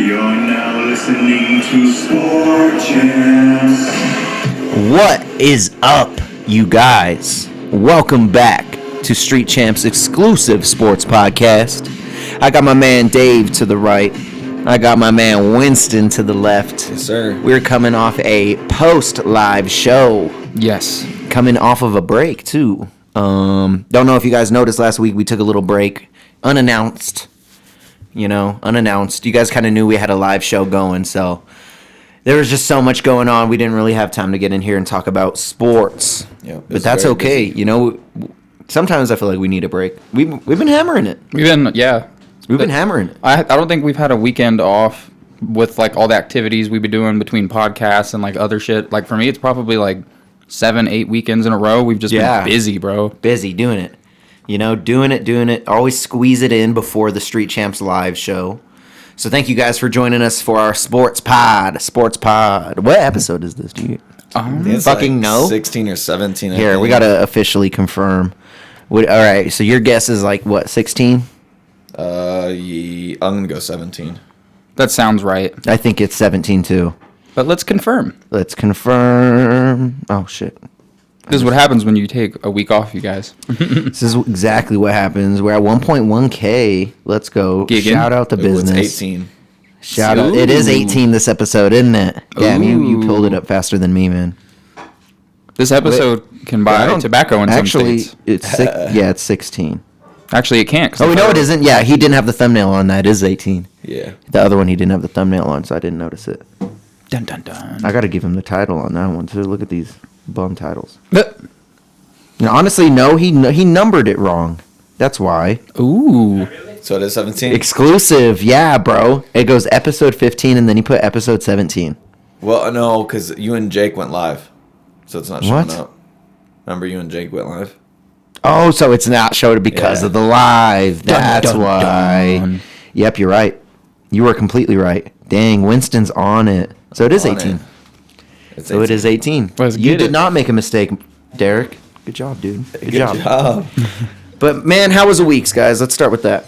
You're now listening to Sport Champs. What is up, you guys? Welcome back to Street Champs exclusive sports podcast. I got my man Dave to the right. I got my man Winston to the left. Yes, sir. We're coming off a post-live show. Yes. Coming off of a break, too. Don't know if you guys noticed last week, we took a little break. Unannounced. Unannounced. You guys kind of knew we had a live show going, so there was just so much going on. We didn't really have time to get in here and talk about sports. Yeah, but that's okay. Busy. Sometimes I feel like we need a break. We've been hammering it. We've been hammering it. I don't think we've had a weekend off with like all the activities we've been doing between podcasts and like other shit. Like for me, it's probably like 7-8 weekends in a row. We've just been busy, bro. Busy doing it. Doing it. Always squeeze it in before the Street Champs live show. So thank you guys for joining us for our sports pod. What episode is this? Do you fucking know? 16 or 17. Here, we got to officially confirm. All right, so your guess is like what, 16? I'm going to go 17. That sounds right. I think it's 17 too. But let's confirm. Oh, shit. This is what happens when you take a week off, you guys. This is exactly what happens. We're at 1.1K. Let's go. Gigging. Shout out to business. It's 18. Shout out. It is 18 this episode, isn't it? Damn, you pulled it up faster than me, man. This episode can buy tobacco in some states. It's 16. Actually, it can't. Oh, no, it isn't. Yeah, he didn't have the thumbnail on that. It is 18. Yeah. The other one, he didn't have the thumbnail on, so I didn't notice it. Dun, dun, dun. I got to give him the title on that one, too. Look at these bum titles. Honestly, no, he numbered it wrong. That's why. Ooh. So it is 17? Exclusive. Yeah, bro. It goes episode 15, and then he put episode 17. Well, no, because you and Jake went live. So it's not showing What? up. Remember you and Jake went live? Oh, so it's not showed because of the live. That's Dun, dun, why. dun. Yep, you're right. You were completely right. Dang, Winston's on it. So it is 18. So it is 18. Let's You get did it. not make a mistake, Deryk. Good job, dude. Good job. job. But, man, how was the weeks, guys? Let's start with that.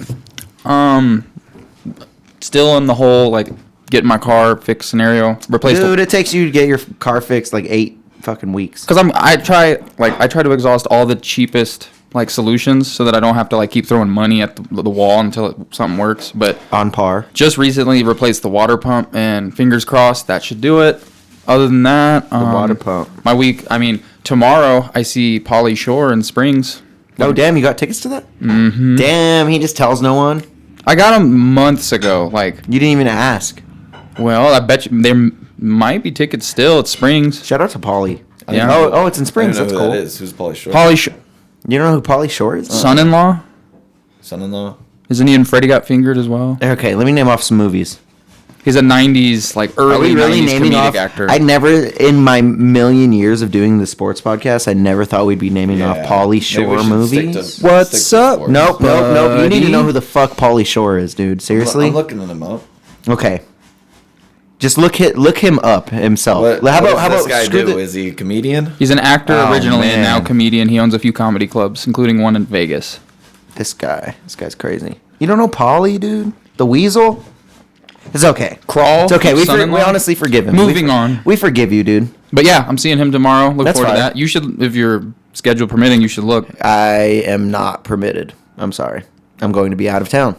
Still in the whole like getting my car fixed scenario. Dude, it takes you to get your car fixed like 8 fucking weeks. Because I try to exhaust all the cheapest like solutions so that I don't have to like keep throwing money at the wall until something works. But On par. just recently replaced the water pump, and fingers crossed that should do it. Other than that, The water pump. my week. I mean, tomorrow I see Pauly Shore in Springs. Oh, damn, you got tickets to that? Mm-hmm. Damn, he just tells no one? I got him months ago. Like, You didn't even ask. well, I bet you there might be tickets still at Springs. Shout out to Pauly. Yeah. Oh, it's in I Springs. don't know That's who cool. that is. Who's Pauly Shore? Pauly Shore, You don't know who Pauly Shore is? son-in-law. Son-in-law? Isn't he in Freddy Got Fingered as well? Okay, let me name off some movies. He's a 90s, like Are early we really 90s naming comedic off? actor. I never, in my million years of doing the sports podcast, I never thought we'd be naming off Pauly Shore movies. What's up? Nope. You need to buddy? know who the fuck Pauly Shore is, dude. Seriously? I'm looking him up. Okay. Just look him up himself. What how does about this guy screw do? the- Is he a comedian? He's an actor Oh, originally and now man. comedian. He owns a few comedy clubs, including one in Vegas. This guy's crazy. You don't know Pauly, dude? The Weasel? It's okay. Crawl. It's okay. We Son-in-Law? honestly forgive him. Moving on. We forgive you, dude. But yeah, I'm seeing him tomorrow. Look That's forward fine. to that. You should, if your schedule permitting, you should look. I am not permitted. I'm sorry. I'm going to be out of town.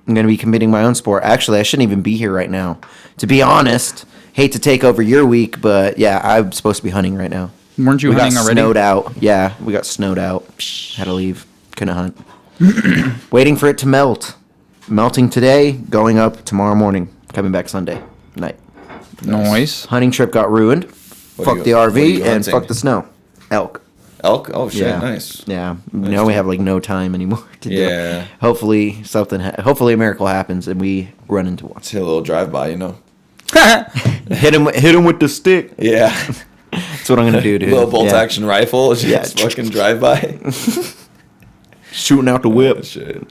I'm going to be committing my own sport. Actually, I shouldn't even be here right now. To be honest, hate to take over your week, but yeah, I'm supposed to be hunting right now. Weren't you We got hunting already? snowed out. Yeah, we got snowed out. Had to leave. Couldn't hunt. Waiting for it to melt. Melting today, going up tomorrow morning. Coming back Sunday night. Nice. Hunting trip got ruined. Fuck the what are RV you and hunting? fuck the snow. Elk. Elk? Oh, shit. Yeah. Nice. Yeah. Now we have like no time anymore to do it. Yeah. Hopefully hopefully a miracle happens and we run into one. It's a little drive-by, you know? Hit him with the stick. Yeah. That's what I'm gonna do, dude. Little Yeah. bolt-action rifle. Just Yeah. fucking drive-by. Shooting out the whip Shit.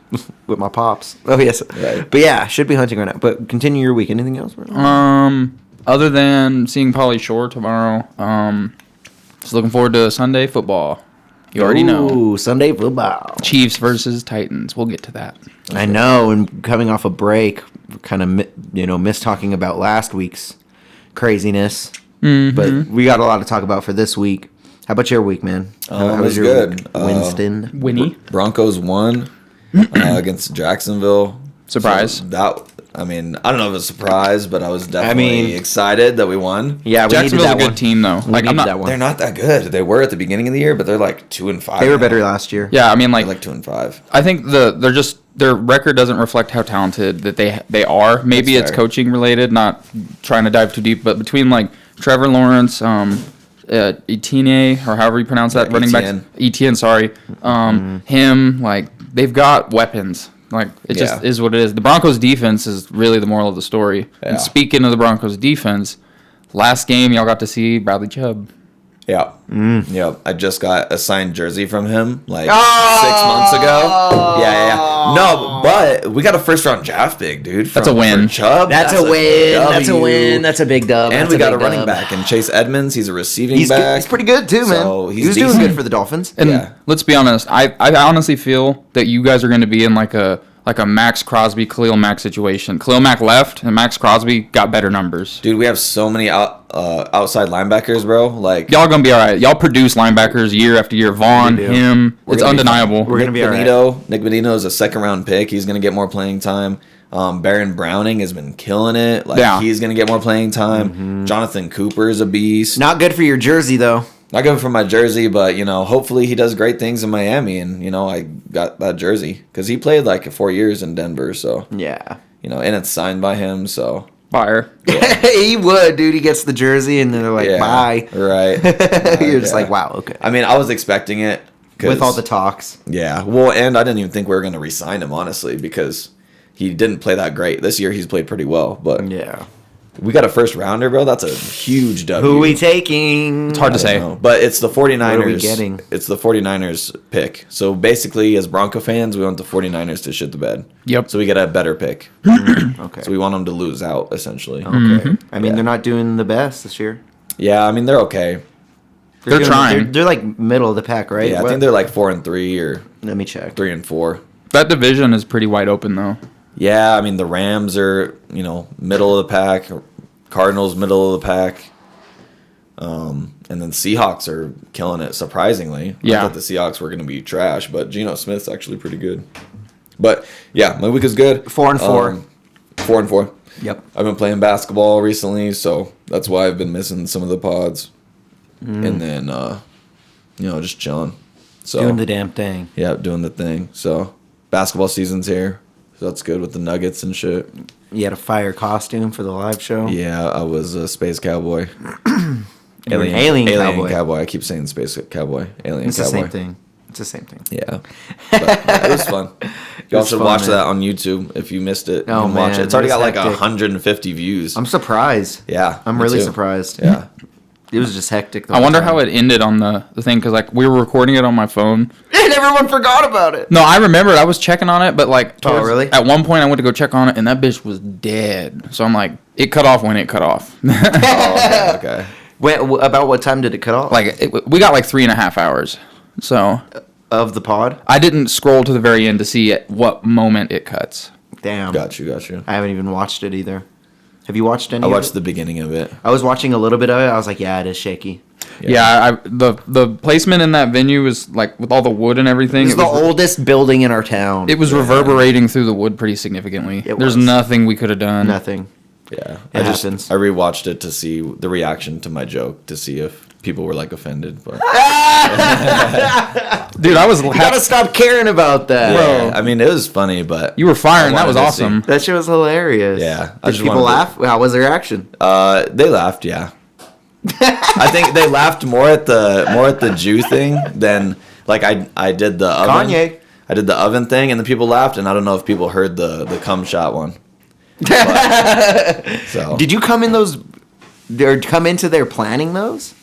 with my pops. Oh yes. Right. But yeah, should be hunting right now. But continue your week. Anything else, bro? Other than seeing Pauly Shore tomorrow, just looking forward to Sunday football. You already know. Ooh, Sunday football. Chiefs versus Titans. We'll get to that. I know, and coming off a break, kind of missed talking about last week's craziness, Mm-hmm. but we got a lot to talk about for this week. How about your week, man? How It was your good. week? Winston? Winnie. Broncos won against Jacksonville. Surprise. So I don't know if it's a surprise, but I was definitely excited that we won. Yeah, we needed Jacksonville's that a good one. team, though. We Like, I'm needed not. that one. They're not that good. They were at the beginning of the year, but they're like 2-5. They were now. better last year. Yeah, I mean, They're like, like 2-5. I think their record doesn't reflect how talented that they are. Maybe That's it's fair. coaching related. Not trying to dive too deep, but between like Trevor Lawrence, Etienne, or however you pronounce that, running back, Etienne, sorry, him, like they've got weapons. Like it just is what it is. The Broncos defense is really the moral of the story. Yeah. And speaking of the Broncos defense, last game y'all got to see Bradley Chubb. Yeah. Yep. I just got a signed jersey from him like 6 months ago. Yeah. No, but we got a first round draft pick, dude. That's a win. For Chubb. That's a win. That's a W. win. That's a big dub. And That's we a got a big running dub. back and Chase Edmonds. He's a receiving He's back. good. He's pretty good too, man. So He he's was doing decent. good for the Dolphins. And Yeah. let's be honest, I honestly feel that you guys are going to be in like a Max Crosby, Khalil Mack situation. Khalil Mack left, and Max Crosby got better numbers. Dude, we have so many outside linebackers, bro. Like Y'all gonna be all right. Y'all produce linebackers year after year. Vaughn, We do. him, We're it's gonna be undeniable. We're gonna be all right. Nick Benito is a second round pick. He's gonna get more playing time. Baron Browning has been killing it. Like Yeah. he's gonna get more playing time. Jonathan Cooper is a beast. Not good for your jersey though. Not good for my jersey, but hopefully he does great things in Miami, and I got that jersey because he played like 4 years in Denver, so Yeah. and it's signed by him, so Fire. He would, dude. He gets the jersey and then they're like, yeah, bye. right. You're just Yeah. like, wow, okay. I mean, I was expecting it 'cause- With all the talks. yeah. Well, and I didn't even think we were gonna re-sign him honestly because he didn't play that great this year. He's played pretty well, but Yeah. we got a first rounder, bro. That's a huge W. Who we taking? It's hard to I say. don't know. But it's the 49ers. What are we getting? It's the 49ers pick. So basically, as Bronco fans, we want the 49ers to shit the bed. Yep. So we get a better pick. Okay. So we want them to lose out, essentially. Okay. I mean, Yeah. they're not doing the best this year. Yeah, I mean, they're okay. They're doing- trying. They're like middle of the pack, right? Yeah, I What? think they're like 4-3 or Let me check. 3-4. That division is pretty wide open though. Yeah, I mean, the Rams are, middle of the pack. Cardinals, middle of the pack. And then Seahawks are killing it, surprisingly. Yeah. I thought the Seahawks were going to be trash, but Geno Smith's actually pretty good. But, yeah, my week is good. 4-4. 4-4. Yep. I've been playing basketball recently, so that's why I've been missing some of the pods. And then, just chilling. So Doing the damn thing. yeah, doing the thing. So basketball season's here. So that's good with the Nuggets and shit. You had a fire costume for the live show. Yeah, I was a space cowboy. You were an alien cowboy. cowboy. I keep saying space cowboy. Alien It's cowboy. the same thing. It's the same thing. Yeah. But, yeah, it was fun. Y'all was should fun, watch man. that on YouTube if you missed it. Oh, you can watch man, it. It's already it got was like hectic. 150 views. I'm surprised. Yeah. I'm me really too. surprised. Yeah. It was just hectic. I wonder how it ended on the thing because like we were recording it on my phone. And everyone forgot about it. No, I remembered. I was checking on it, but like, really? At one point, I went to go check on it, and that bitch was dead. So I'm like, it cut off when it cut off. Oh, okay. Wait, about what time did it cut off? Like we got like 3.5 hours. So Of the pod? I didn't scroll to the very end to see at what moment it cuts. Damn. Got you. I haven't even watched it either. Have you watched any I of watched it? the beginning of it. I was watching a little bit of it. I was like, yeah, it is shaky. Yeah, the placement in that venue was like with all the wood and everything. It's the oldest building in our town. It was reverberating through the wood pretty significantly. There's was. nothing we could have done. Nothing. Yeah. It happens. I rewatched it to see the reaction to my joke to see if people were like offended. But Dude, I was You gotta stop caring about that. yeah, I mean, it was funny, but You were firing. I That was wanted to see. awesome. That shit was hilarious. Yeah, I Did just people wanted to- laugh? How was their reaction? They laughed. Yeah, I think they laughed more at the Jew thing than like I did the oven. Kanye. I did the oven thing, and the people laughed, and I don't know if people heard the cum shot one. So Did you come in those, or come into their planning those?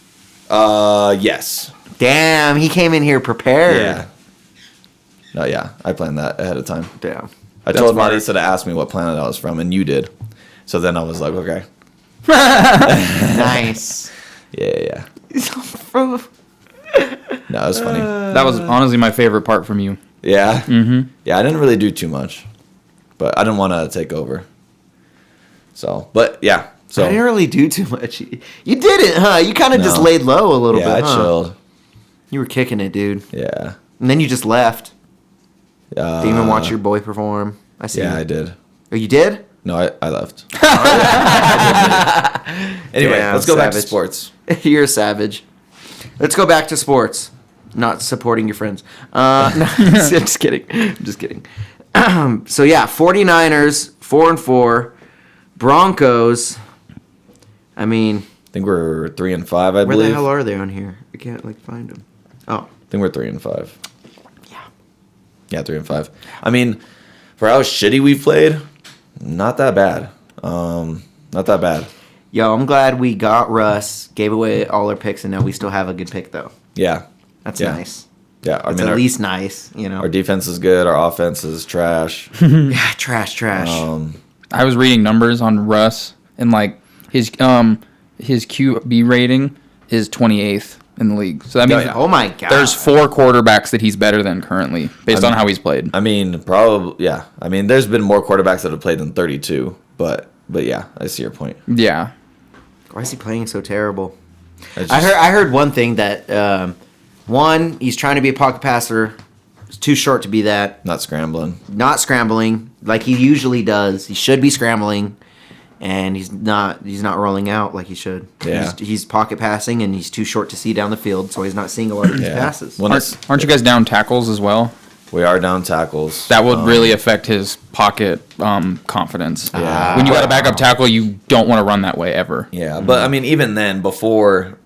yes, Damn, he came in here prepared. yeah, no, yeah, I planned that ahead of time. Damn. I told Marty to ask me what planet I was from, and you did. So then I was like, okay, Nice. yeah. Bro. No, it was funny. That was honestly my favorite part from you. Yeah, yeah. I didn't really do too much, but I didn't want to take over. So, but yeah. So I didn't really do too much. You didn't, huh? You kind of just No. laid low a little yeah, bit, I huh? chilled. You were kicking it, dude. Yeah. And then you just left. Didn't even watch your boy perform. I see. Yeah, you. I did. Oh, you did? No, I left. Anyway, Damn, let's go back to savage. sports. You're a savage. Let's go back to sports. Not supporting your friends. No, I'm just kidding. I'm just kidding. So, yeah, 49ers, 4-4. Broncos, I mean, I think we're 3-5, I where believe. the hell are they on here? I can't, find them. Oh. I think we're 3-5. Yeah. Yeah, 3-5. I mean, for how shitty we've played, not that bad. Not that bad. Yo, I'm glad we got Russ, gave away all our picks, and now we still have a good pick, though. Yeah. That's Yeah. nice. Yeah, I It's mean, at least nice, you know. our defense is good. Our offense is trash. Yeah, trash. I was reading numbers on Russ, and like his QB rating is 28th in the league. So that means Oh my god. there's 4 quarterbacks that he's better than currently, based on how he's played. I mean, probably, yeah. I mean, there's been more quarterbacks that have played than 32, but yeah, I see your point. Yeah. Why is he playing so terrible? It's I just- heard one thing that one, he's trying to be a pocket passer. It's too short to be that. Not scrambling. Not scrambling like he usually does. He should be scrambling, and he's not. He's not rolling out like he should. Yeah. He's pocket passing, and he's too short to see down the field, so he's not seeing a lot of these Yeah. passes. When it's, Aren't you guys down tackles as well? we are down tackles. That would really affect his pocket confidence. Yeah. When you got a backup tackle, you don't want to run that way ever. Yeah, but I mean, even then, before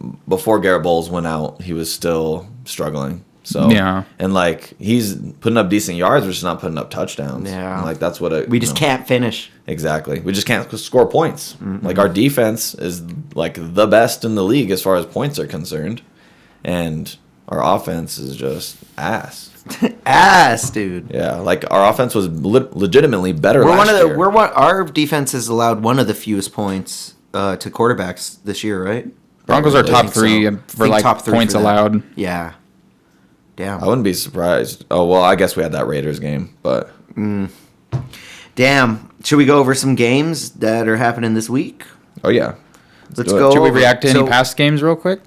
Garrett Bowles went out, he was still struggling. So Yeah. and like he's putting up decent yards, we're just not putting up touchdowns. Yeah. And, like that's what it. We just can't finish. Exactly. We just can't score points. Like our defense is like the best in the league as far as points are concerned, and our offense is just ass. Ass, dude. Yeah, like our offense was legitimately better. We're last one of the. year. We're one. Our defense has allowed one of the fewest points to quarterbacks this year, right? Broncos are Probably. top think so. 3 I for think like top 3 points for that. allowed. Yeah. Damn. I wouldn't be surprised. Oh well, I guess we had that Raiders game, but Damn. Should we go over some games that are happening this week? oh yeah. Let's do it. go. Should we over- react to any so- past games real quick?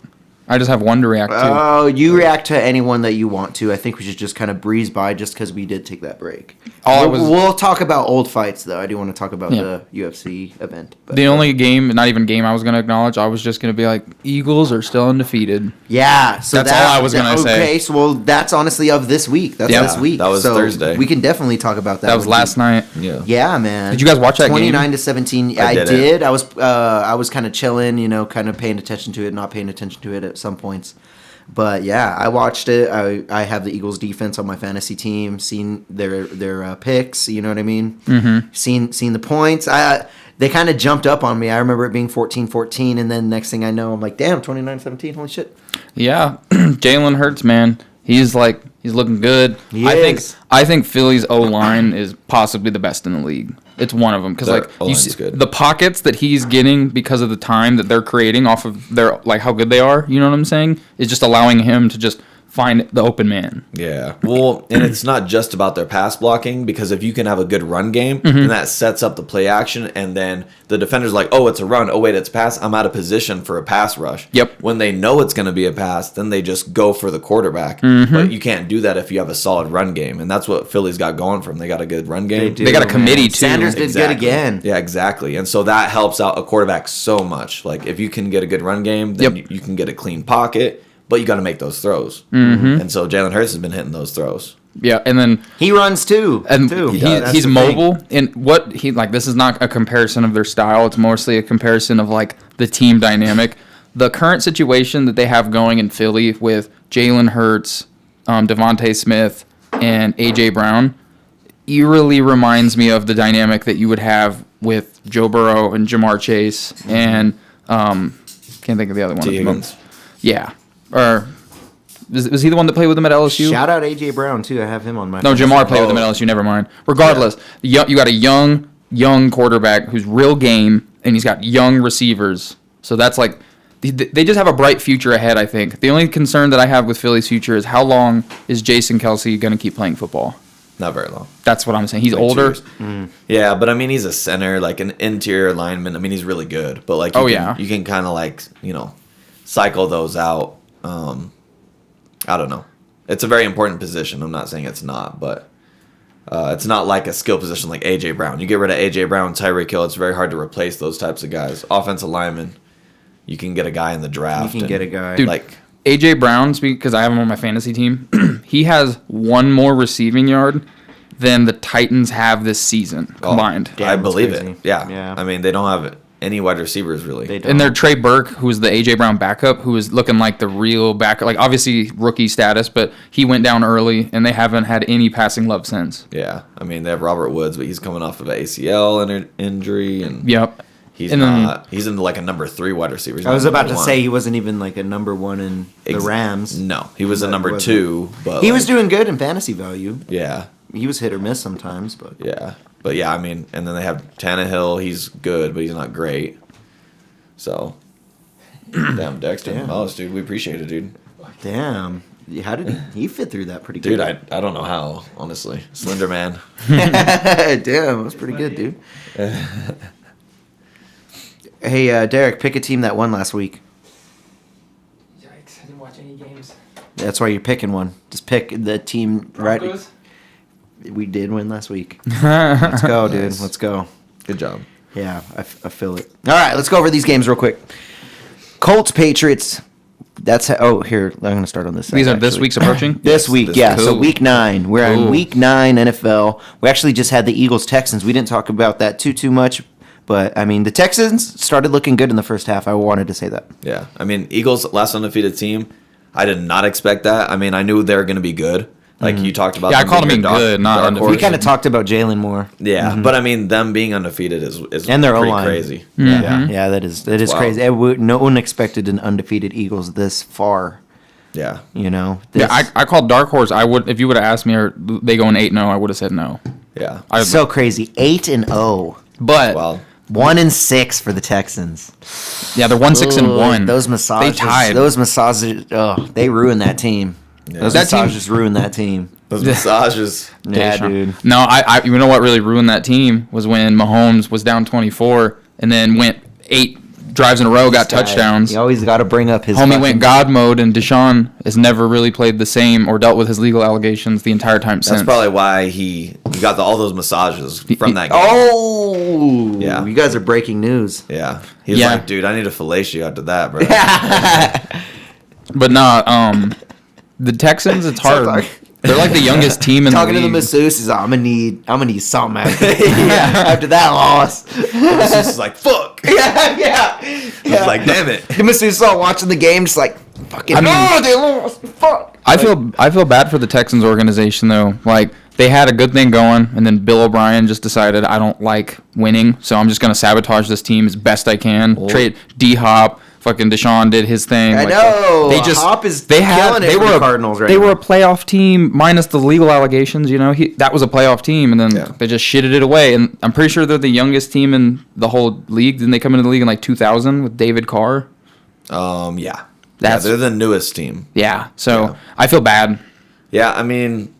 I just have one to react to. Oh, you react to anyone that you want to. I think we should just kind of breeze by just because we did take that break. We'll talk about old fights, though. I do want to talk about Yeah. the UFC event. But The only game, not even game I was going to acknowledge, I was just going to be like, Eagles are still undefeated. yeah, so That's all I was gonna say. Okay, so well, that's honestly of this week. That's Yeah, this week. that was so Thursday. We can definitely talk about that. That was when we- last night. Yeah. Yeah, man. Did you guys watch that game? 29-17. I I didn't. did. I was kind of chilling, kind of paying attention to it, not paying attention to it at some points. But yeah, I watched it. I have the Eagles defense on my fantasy team. Seen their picks. You know what I mean? Mm-hmm. Seen the points. They kind of jumped up on me. I remember it being 14-14, and then next thing I know, I'm like, damn, 29-17. Holy shit! Yeah, Jalen Hurts, man. He's looking good. He I is. think Philly's O-line is possibly the best in the league. It's one of them because Their like you O-line's see good. the pockets that he's getting because of the time that they're creating off of their like how good they are. You know what I'm saying? Is just allowing him to just find the open man. Yeah. Well, and it's not just about their pass blocking, because if you can have a good run game, Mm-hmm. then that sets up the play action, and then the defender's like, oh, it's a run. Oh, wait, it's a pass. I'm out of position for a pass rush. Yep. When they know it's going to be a pass, then they just go for the quarterback. Mm-hmm. But you can't do that if you have a solid run game, and that's what Philly's got going for them. They got a good run game. They got a committee, man. too. Sanders did good again. Yeah, exactly. And so that helps out a quarterback so much. Like, if you can get a good run game, then Yep. you can get a clean pocket, but you got to make those throws. Mm-hmm. And so Jalen Hurts has been hitting those throws. Yeah, and then He runs too. and too. does. he's That's the thing. mobile. And what he like, this is not a comparison of their style. It's mostly a comparison of like the team dynamic. The current situation that they have going in Philly with Jalen Hurts, Devontae Smith, and AJ Brown eerily reminds me of the dynamic that you would have with Joe Burrow and Jamar Chase and can't think of the other one. T. Higgins. Yeah, or was he the one that played with him at LSU? Shout out AJ Brown too. I have him on my. No, Jamar played with him at LSU. Never mind. Regardless, you got a young quarterback who's real game, and he's got young receivers. So that's like they just have a bright future ahead. I think the only concern that I have with Philly's future is how long is Jason Kelsey going to keep playing football? Not very long. That's what I'm saying. He's Like 2 older. years. Yeah, but I mean, he's a center, like an interior lineman. I mean, he's really good. But like, you can kind of like, cycle those out. I don't know. It's a very important position. I'm not saying it's not, but it's not like a skill position like A.J. Brown. You get rid of A.J. Brown, Tyreek Hill, it's very hard to replace those types of guys. Offensive lineman, you can get a guy in the draft. You can get a guy. Dude, like A.J. Brown, because I have him on my fantasy team, he has one more receiving yard than the Titans have this season combined. Damn, I that's believe crazy. it. Yeah. Yeah. I mean, they don't have any wide receivers really. They don't. And they're Trey Burke, who's the A.J. Brown backup, who is looking like the real backup. Like, obviously, rookie status, but he went down early, and they haven't had any passing love since. Yeah. I mean, they have Robert Woods, but he's coming off of an ACL injury. And Yep. he's And then- not. He's in like a number 3 wide receiver. He's I was not about number to 1. say he wasn't even like a number 1 in the Rams. No, he was a But number wasn't. 2. But He was doing good in fantasy value. Yeah. He was hit or miss sometimes, but Yeah. But yeah, I mean, and then they have Tannehill. He's good, but he's not great. So, damn, Dexter Mellis, dude. We appreciate it, dude. damn. How did he fit through that pretty Dude, good? I don't know how, honestly. Slender man. Damn, that was pretty good, dude. Hey, Deryk, pick a team that won last week. Yikes! I didn't watch any games. That's why you're picking one. Just pick the team Broncos. right. We did win last week. Let's go, dude. Nice. Let's go. Good job. Yeah, I feel it. All right, let's go over these games real quick. Colts, Patriots. Here, I'm going to start on this side. These are this actually. week's approaching? This Yes, week, this yeah. week. So Cool. week 9. We're on Cool. week 9 NFL. We actually just had the Eagles Texans. We didn't talk about that too much, but I mean the Texans started looking good in the first half. I wanted to say that. Yeah. I mean, Eagles, last undefeated team. I did not expect that. I mean, I knew they were going to be good. Like you talked about. Yeah, I called them being being your good, not dark undefeated. horse. We kind of talked about Jalen more. Yeah, but I mean, them being undefeated is And their pretty O-line. crazy. Mm-hmm. Yeah, that is Wow. crazy. No one expected an undefeated Eagles this far. Yeah. You know. Yeah, This- I called Dark Horse. I would, if you would have asked me, are they going 8-0? I would have said no. Yeah. so crazy. 8-0. But Wow. 1-6 for the Texans. yeah, they're 1-6-1. Those massages. They tied. Those massages. Oh, they ruined that team. Those That team- massages ruined that team. Those massages. Yeah, Deshaun. dude. No, I you know what really ruined that team was when Mahomes was down 24 and then went 8 drives in a row, got touchdowns. He always got to bring up his. Homie fucking- went God mode, and Deshaun has never really played the same or dealt with his legal allegations the entire time since. That's probably why he got all those massages from that game. Oh, Yeah. You guys are breaking news. Yeah. He's Yeah. like, dude, I need to fillet you after that, bro. But nah, the Texans, it's hard. like- They're like the youngest team in Talking the to the league. masseuse, he's like, I'm gonna need something after that loss. It's just like, fuck. yeah. It's like, damn it. The masseuse saw watching the game, just like fucking. I mean- oh, they lost. Fuck. I feel bad for the Texans organization though. Like they had a good thing going, and then Bill O'Brien just decided I don't like winning, so I'm just gonna sabotage this team as best I can. Trade D-Hop. Fucking Deshaun did his thing. I Like, know. They just Hop is they had killing it they for were the a, Cardinals right They now. were a playoff team minus the legal allegations. You know, that was a playoff team, and then Yeah. they just shitted it away. And I'm pretty sure they're the youngest team in the whole league. Didn't they come into the league in like 2000 with David Carr? Yeah. That's- they're the newest team. Yeah. So Yeah. I feel bad. Yeah, I mean,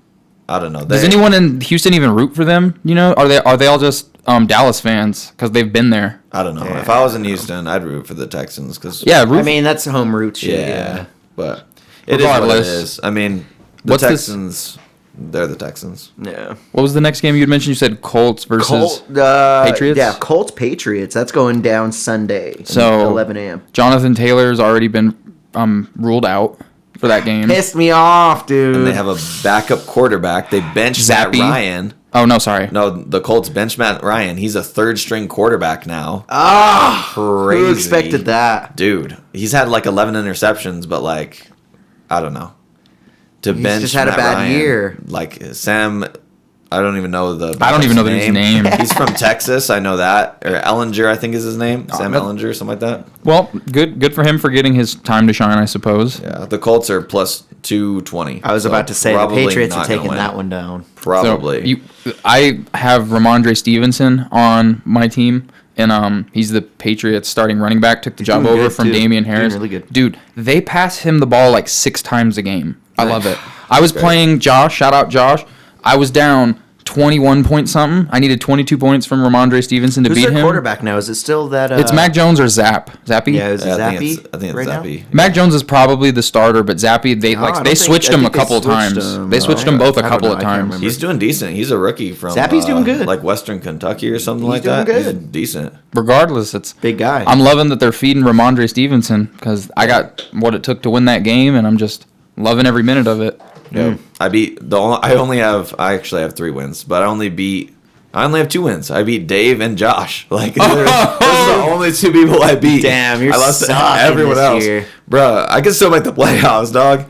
I don't know. Does anyone in Houston even root for them? You know, are they all just Dallas fans because they've been there? I don't know. Yeah. If I was in Houston, I'd root for the Texans because Yeah, root. I mean, that's home root shit. yeah, but it is what it Regardless. is. I mean, the What's this- Texans, they're the Texans. Yeah. What was the next game you had mentioned? You said Colts versus Patriots? Yeah, Colts Patriots. That's going down Sunday. So- 11 a.m. Jonathan Taylor's already been ruled out for that game. Pissed me off, dude. And they have a backup quarterback. They benched Matt Zappy? Ryan. Oh no, sorry. No, the Colts bench Matt Ryan. He's a third string quarterback now. Who expected that? Dude, he's had like 11 interceptions, but like, I don't know. To He's bench just had a Matt bad Ryan, year. Like Sam, I don't even know the. I don't even know the dude's name. He's from Texas. I know that. Or Ellinger, I think is his name. Sam that- Ellinger, something like that. Well, good for him for getting his time to shine, I suppose. Yeah, the Colts are plus 220. I was so about to say the probably Patriots are not gonna taking win. that one down. Probably. So I have Ramondre Stevenson on my team, and he's the Patriots starting running back. Took the job doing over good, from too. Damian Doing Harris. really good. Dude, they pass him the ball like 6 times a game. I love it. I was playing Josh. Shout out Josh. I was down 21 point something. I needed 22 points from Ramondre Stevenson to Who's beat their him. quarterback now? Is it still that? It's Mac Jones or Zappy. Yeah, is it I Zappy? think it's right now? Zappy. Mac Jones is probably the starter, but Zappy they I don't they think- switched I him a think they couple of switched times. him. They switched Oh, him both a I don't couple know. of I can't times. remember. He's doing decent. He's a rookie from Zappy's doing good. like Western Kentucky or something He's like doing that. He's good. decent. Regardless, it's Big guy. I'm loving that they're feeding Ramondre Stevenson because I got what it took to win that game, and I'm just loving every minute of it. Yeah, I actually have 3 wins, but I only have 2 wins. I beat Dave and Josh. Like those are the only 2 people I beat. Damn, you're I lost to sucking everyone this else. year. Bruh, I can still make the playoffs, dog.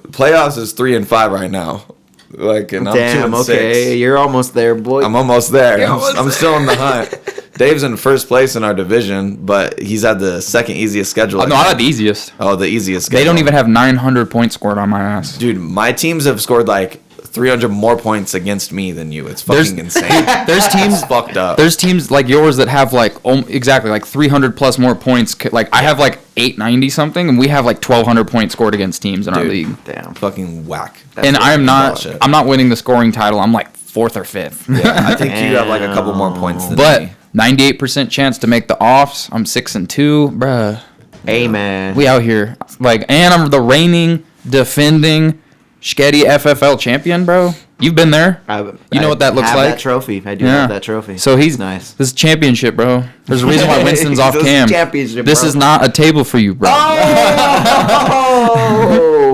Playoffs is 3-5 right now. Like, and I'm 2-6. Okay, you're almost there, boy. I'm almost there. You're I'm, almost I'm still in the hunt. Dave's in first place in our division, but he's had the second easiest schedule. No, I had the easiest. Oh, the easiest schedule. They don't even have 900 points scored on my ass. Dude, my teams have scored like 300 more points against me than you. It's fucking insane. There's teams It's fucked up. There's teams like yours that have like exactly like 300 plus more points. Like I have like 890 something, and we have like 1,200 points scored against teams in our Dude. league. Damn. fucking whack. And I'm not bullshit. I'm not winning the scoring title. I'm like 4th or 5th. Yeah, I think you have like a couple more points than But me. 98% chance to make the offs. I'm 6-2, bruh. Hey, man. We out here like, and I'm the reigning, defending, Shketty FFL champion, bro. You've been there. You know what that looks have like. That trophy. I do Yeah. have that trophy. So he's nice. This is championship, bro. There's a reason why Winston's off This is cam. championship, This bro. is not a table for you, bro. Oh,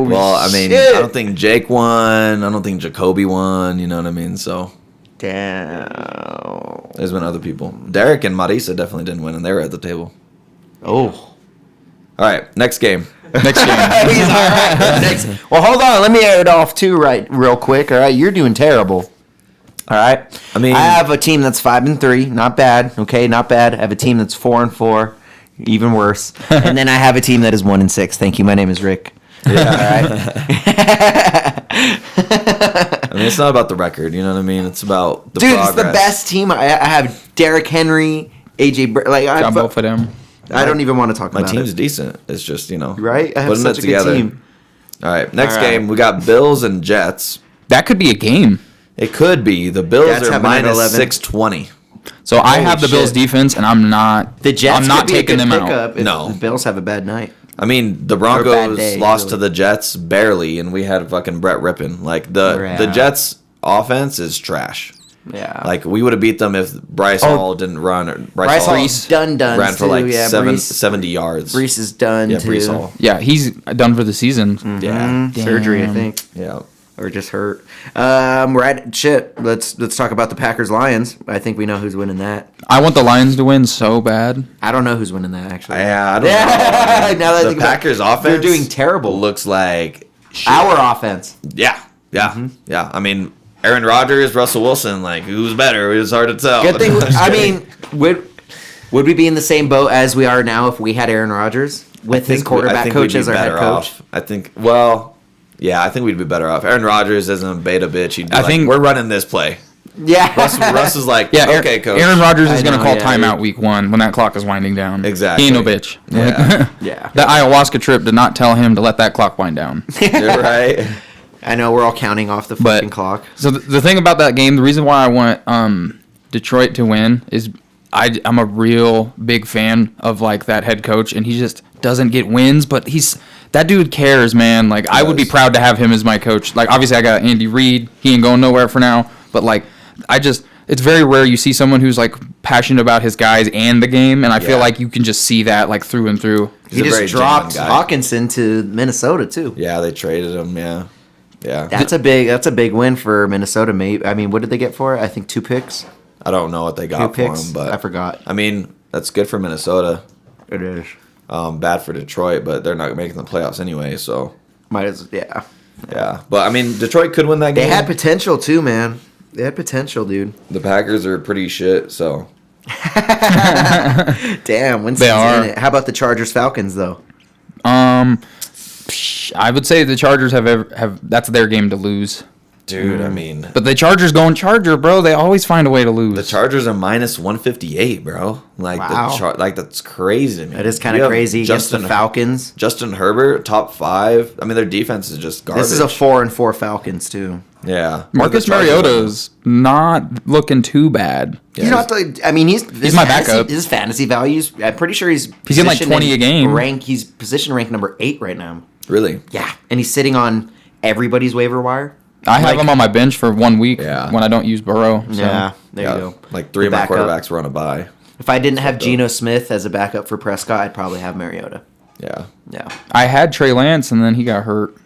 Well, I mean, shit. I don't think Jake won. I don't think Jacoby won. You know what I mean? So Damn. there's been other people. Deryk and Marisa definitely didn't win, and they were at the table. Oh. All right, next game. Next game. He's all right. Next. Well, hold on. Let me air it off too, real quick. All right, you're doing terrible. All right. I mean- I have a team that's 5-3. Not bad. Okay, not bad. I have a team that's 4-4. Even worse. And then I have a team that is 1-6. Thank you. My name is Rick. Yeah. All right. I mean, it's not about the record. You know what I mean? It's about the Dude, progress. it's the best team. I have Derrick Henry, AJ. Got both of them. I don't even want to talk My about team's it. decent. It's just, you know, Right? I have putting such it a good together. team. All right, next All right. game we got Bills and Jets. That could be a game. It could be the Bills Jets are have them at minus 11. 620. So I Holy have the Bills shit. defense, and I'm not. The Jets I'm not could be taking a good them out. pickup if No. the Bills have a bad night. I mean, the Or a bad Broncos day, lost really. to the Jets barely, and we had fucking Brett Rippin. Like the Yeah. Jets offense is trash. Yeah. Like we would have beat them if Bryce Hall didn't run. Or Bryce Hall Hall's done ran for too. like Yeah, 70 yards. Brees is done Yeah, too. Brees Hall. Yeah, he's done for the season. Yeah, Surgery, I Damn. think, yeah. or just hurt. We're at shit. Let's talk about the Packers Lions. I think we know who's winning that. I want the Lions to win so bad. I don't know who's winning that actually. Yeah, I don't Yeah, know. now that I The think about it, Packers offense, they're doing terrible. Looks like shit. Our offense. Yeah. Yeah. I mean, Aaron Rodgers, Russell Wilson, like who's better? It was hard to tell. Good thing. I mean, would we be in the same boat as we are now if we had Aaron Rodgers with his quarterback coach as our head coach? I think. Well, yeah, I think we'd be better off. Aaron Rodgers isn't a beta bitch. He'd be I like, think- we're running this play. Yeah. Russ is like, Yeah, okay, coach. Aaron Rodgers I is going to know, call yeah, timeout yeah. week 1 when that clock is winding down. Exactly. He ain't no bitch. Yeah. Yeah. That ayahuasca trip did not tell him to let that clock wind down. You're right. I know we're all counting off the But- fucking clock. So the thing about that game, the reason why I want Detroit to win is I'm a real big fan of like that head coach, and he just doesn't get wins, but that dude cares, man. Like I would be does. proud to have him as my coach. Like obviously I got Andy Reid, he ain't going nowhere for now, but like it's very rare you see someone who's like passionate about his guys and the game, and I feel Yeah. like you can just see that like through and through. He's He a very just dropped genuine guy. Hawkinson to Minnesota too. Yeah, they traded him. Yeah. That's a big win for Minnesota, mate. I mean, what did they get for it? I think 2 picks. I don't know what they 2 got for picks. him, but I forgot. I mean, that's good for Minnesota. It is. Bad for Detroit, but they're not making the playoffs anyway. So Might as yeah. yeah, but I mean, Detroit could win that They game. had potential too, man. They had potential, dude. The Packers are pretty shit. So Damn, Winston's They are. in it. How about the Chargers Falcons though? I would say the Chargers have that's their game to lose. dude, I mean, But the Chargers going Charger, bro. They always find a way to lose. the Chargers are minus 158, bro. Like Wow. like that's crazy to me. That is kind You of have crazy against the Falcons. Justin Herbert, top 5. I mean, their defense is just garbage. This is a 4-4 Falcons too. Yeah. Marcus Mariota's not looking too bad. He's not. I mean, he's my backup. His fantasy values. I'm pretty sure he's in like 20 a game. He's position rank number 8 right now. Really? Yeah, and he's sitting on everybody's waiver wire. I have him on my bench for 1 week Yeah. when I don't use Burrow. So. Yeah, there you go. Like 3 of my quarterbacks were on a bye. If I didn't have Geno Smith as a backup for Prescott, I'd probably have Mariota. Yeah. Yeah. I had Trey Lance, and then he got hurt.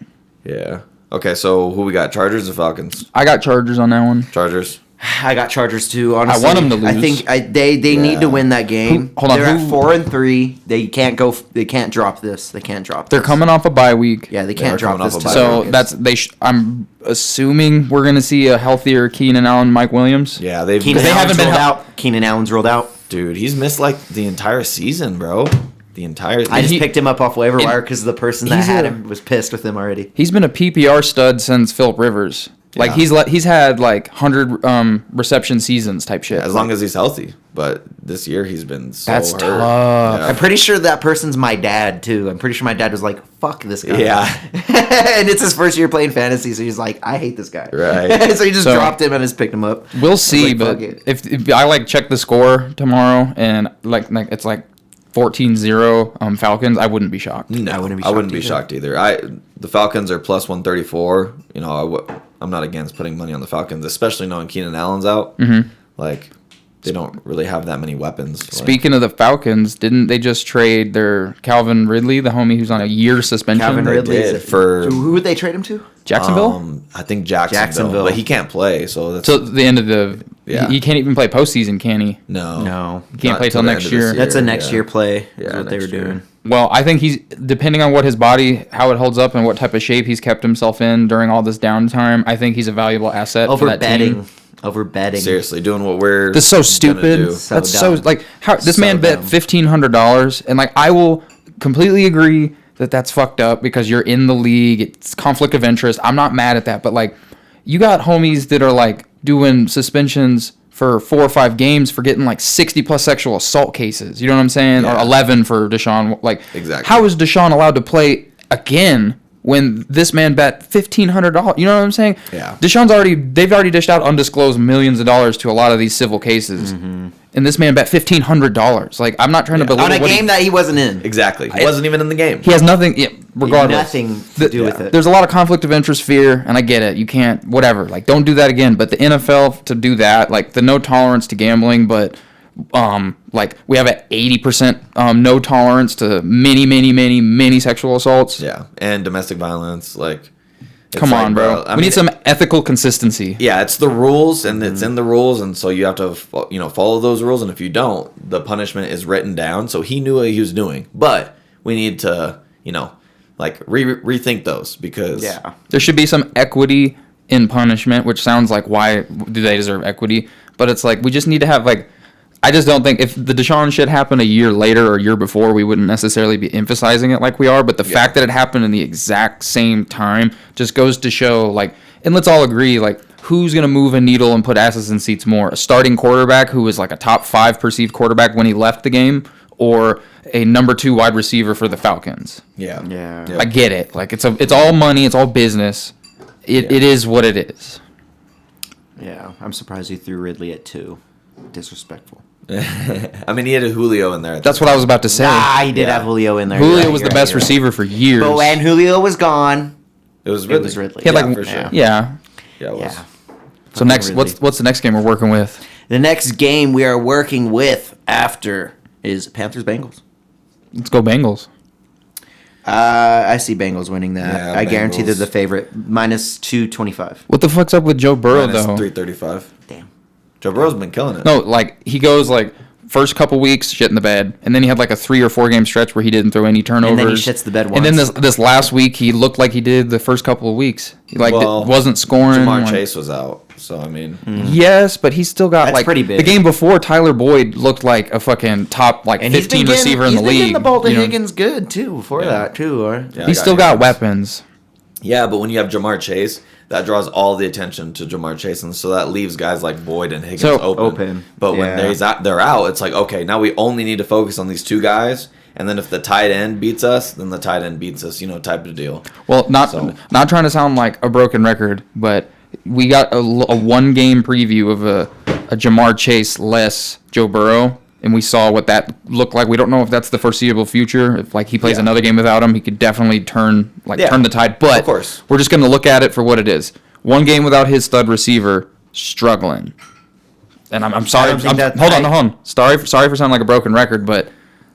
Yeah. Okay, so who we got? Chargers or Falcons? I got Chargers on that one. Chargers. I got Chargers too. Honestly, I want them to lose. I think they need to win that game. Hold on, They're at 4-3. They can't go. They can't drop this. They can't drop. They're coming off a bye week. Yeah, they can't drop this. So I'm assuming we're gonna see a healthier Keenan Allen, Mike Williams. Yeah, they haven't been out. Keenan Allen's rolled out. Dude, he's missed like the entire season, bro. The entire. I just picked him up off waiver wire because the person that had him was pissed with him already. He's been a PPR stud since Phillip Rivers. Like he's had like 100 reception seasons type shit. As long as he's healthy, but this year he's been so That's hurt. tough. Yeah. I'm pretty sure that person's my dad too. I'm pretty sure my dad was like, "Fuck this guy." Yeah. And it's his first year playing fantasy, so he's like, "I hate this guy." Right. So he just dropped him and just picked him up. We'll see, like, but fuck it. if I like check the score tomorrow and like it's like 14-0 Falcons, I wouldn't be shocked. No, I wouldn't be shocked either. The Falcons are plus 134. You know, I'm not against putting money on the Falcons, especially knowing Keenan Allen's out. Mm-hmm. Like, they don't really have that many weapons. Speaking of the Falcons, didn't they just trade their Calvin Ridley, the homie who's on a year suspension? Calvin Ridley for who would they trade him to? Jacksonville. I think Jacksonville, but he can't play, so that's till the end of the. Yeah. He can't even play postseason, can he? No. He can't play till next year. That's a next year play. Yeah, is what they were doing. Well, I think he's depending on what his body, how it holds up, and what type of shape he's kept himself in during all this downtime. I think he's a valuable asset for that team. Over betting. Seriously, doing what we're. That's so stupid. That's so like how this man bet $1,500, and like I will completely agree that that's fucked up because you're in the league. It's conflict of interest. I'm not mad at that, but like you got homies that are like doing suspensions for 4 or 5 games for getting like 60 plus sexual assault cases. You know what I'm saying? Yeah. Or 11 for Deshaun. Like, exactly. How is Deshaun allowed to play again when this man bet $1,500? You know what I'm saying? Yeah. They've already dished out undisclosed millions of dollars to a lot of these civil cases. Mm-hmm. And this man bet $1,500. Like, I'm not trying to belittle on a game that he wasn't in. Exactly. He wasn't even in the game. He has nothing. Yeah, regardless, nothing to do with it. There's a lot of conflict of interest, fear, and I get it. You can't, whatever. Like, don't do that again. But the NFL to do that, like the no tolerance to gambling, but like we have an 80% no tolerance to many sexual assaults. Yeah, and domestic violence. Like, come on, bro. We need some ethical consistency. Yeah, it's the rules, and it's in the rules, and so you have to, follow those rules. And if you don't, the punishment is written down. So he knew what he was doing, but we need to, rethink those because there should be some equity in punishment, which sounds like why do they deserve equity? But it's like we just need to have like. I just don't think if the Deshaun shit happened a year later or a year before, we wouldn't necessarily be emphasizing it like we are. But the fact that it happened in the exact same time just goes to show, like, and let's all agree, like, who's going to move a needle and put asses in seats more? A starting quarterback who was like a top 5 perceived quarterback when he left the game, or a number 2 wide receiver for the Falcons? Yeah. I get it. Like, it's all money. It's all business. It is what it is. Yeah, I'm surprised you threw Ridley at 2. Disrespectful. I mean, he had a Julio in there. That's what I was about to say. He did have Julio in there. Julio was the best receiver for years. But when Julio was gone, it was Ridley. He had for sure. Yeah, it was. Yeah. So next, what's the next game we're working with? The next game we are working with after is Panthers-Bengals. Let's go Bengals. I see Bengals winning that. Yeah, I guarantee Bengals. they're the favorite. Minus 225. What the fuck's up with Joe Burrow Minus though? 335. Damn. Joe Burrow's been killing it. No, like he goes like first couple weeks shit in the bed, and then he had like a 3 or 4 game stretch where he didn't throw any turnovers. And then he shits the bed once. And then this last week he looked like he did the first couple of weeks. He wasn't scoring. Jamar Chase was out, so I mean. Yes, but he's still got That's pretty big. The game before Tyler Boyd looked like a fucking top 15 receiver in the league. He's been getting the ball to Higgins good too before that too. Or he's still got weapons. Yeah, but when you have Jamar Chase, that draws all the attention to Jamar Chase, and so that leaves guys like Boyd and Higgins open. But when they're out, it's like, okay, now we only need to focus on these 2 guys, and then if the tight end beats us, then the tight end beats us, type of deal. Well, not trying to sound like a broken record, but we got a one-game preview of a Jamar Chase less Joe Burrow, and we saw what that looked like. We don't know if that's the foreseeable future. If like he plays another game without him, he could definitely turn the tide. But of course, we're just going to look at it for what it is. One game without his stud receiver, struggling. And I'm sorry. Hold on. Sorry for sounding like a broken record, but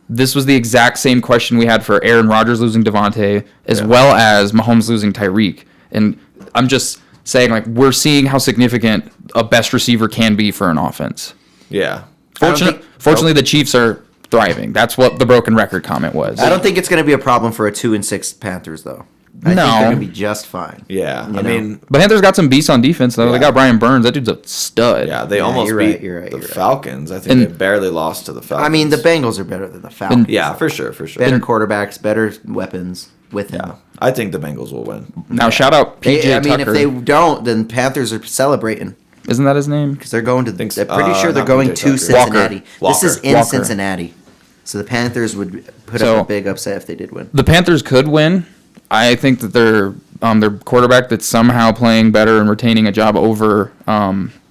this was the exact same question we had for Aaron Rodgers losing Devontae, as well as Mahomes losing Tyreek. And I'm just saying, like, we're seeing how significant a best receiver can be for an offense. Yeah. Fortunately, the Chiefs are thriving. That's what the broken record comment was. I don't think it's going to be a problem for a 2-6 Panthers, though. I think they're going to be just fine. Yeah, I mean... But Panthers got some beasts on defense, though. Yeah. They got Brian Burns. That dude's a stud. Yeah, they almost beat the Falcons. I think they barely lost to the Falcons. I mean, the Bengals are better than the Falcons. Yeah, for sure. Better quarterbacks, better weapons with him. Yeah, I think the Bengals will win. Now, shout out PJ Tucker. I mean, if they don't, then Panthers are celebrating. Isn't that his name? Because they're going to... I'm pretty sure they're going to Cincinnati. Walker. This is in Cincinnati. So the Panthers would put up a big upset if they did win. The Panthers could win. I think that their quarterback that's somehow playing better and retaining a job over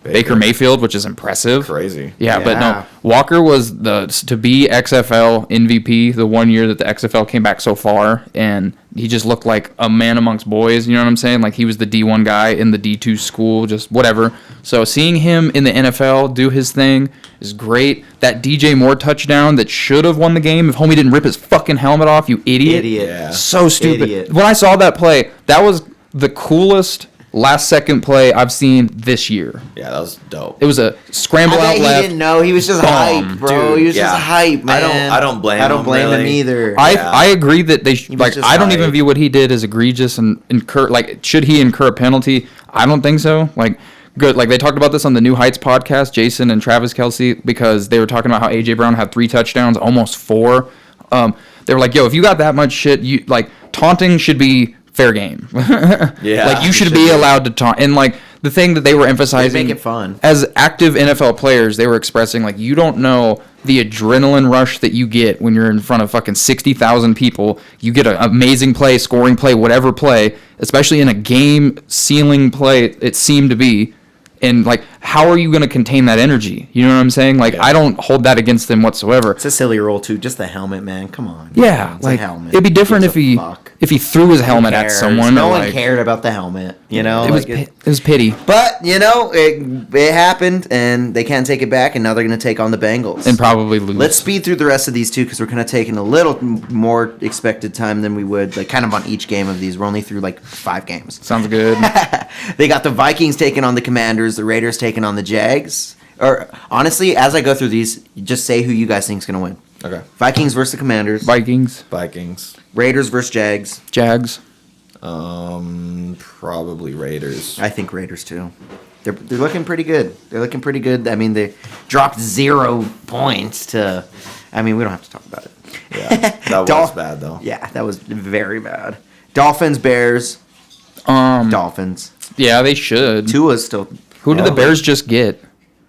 Baker Mayfield, which is impressive. Crazy. Yeah, but no, Walker was to be XFL MVP the one year that the XFL came back so far, and he just looked like a man amongst boys. You know what I'm saying? Like he was the D1 guy in the D2 school, just whatever. So seeing him in the NFL do his thing is great. That DJ Moore touchdown that should have won the game if homie didn't rip his fucking helmet off, you idiot. Yeah. So stupid. Idiot. When I saw that play, that was the coolest last second play I've seen this year. Yeah, that was dope. It was a scramble out left. He didn't know. He was just hype, bro. Dude, he was just hype, man. I don't blame him. I don't blame him either. I agree that they I don't even view what he did as egregious and incur should he incur a penalty? I don't think so. Good. They talked about this on the New Heights podcast, Jason and Travis Kelce, because they were talking about how AJ Brown had 3 touchdowns, almost 4. They were like, yo, if you got that much shit, you taunting should be fair game. Yeah. You should be allowed to taunt. And the thing that they were emphasizing, make it fun. As active NFL players, they were expressing you don't know the adrenaline rush that you get when you're in front of fucking 60,000 people. You get an amazing play, scoring play, whatever play, especially in a game sealing play. It seemed to be. And how are you going to contain that energy? You know what I'm saying? I don't hold that against them whatsoever. It's a silly role too. Just the helmet, man. Come on. Yeah, it's a helmet. It'd be different if he threw his helmet at someone. No one cared about the helmet. You know, it was pity. But it happened, and they can't take it back. And now they're going to take on the Bengals and probably lose. Let's speed through the rest of these two because we're kind of taking a little more expected time than we would kind of on each game of these. We're only through 5 games. Sounds good. They got the Vikings taking on the Commanders, the Raiders taking on the Jags. Or honestly, as I go through these, just say who you guys think is going to win. Okay. Vikings versus the Commanders. Vikings. Raiders versus Jags. Jags. Probably Raiders. I think Raiders too. They're looking pretty good. I mean, they dropped 0 points to. I mean, we don't have to talk about it. Yeah, that was bad though. Yeah, that was very bad. Dolphins, Bears. Dolphins. Yeah, they should. Tua's still. Who did the Bears just get?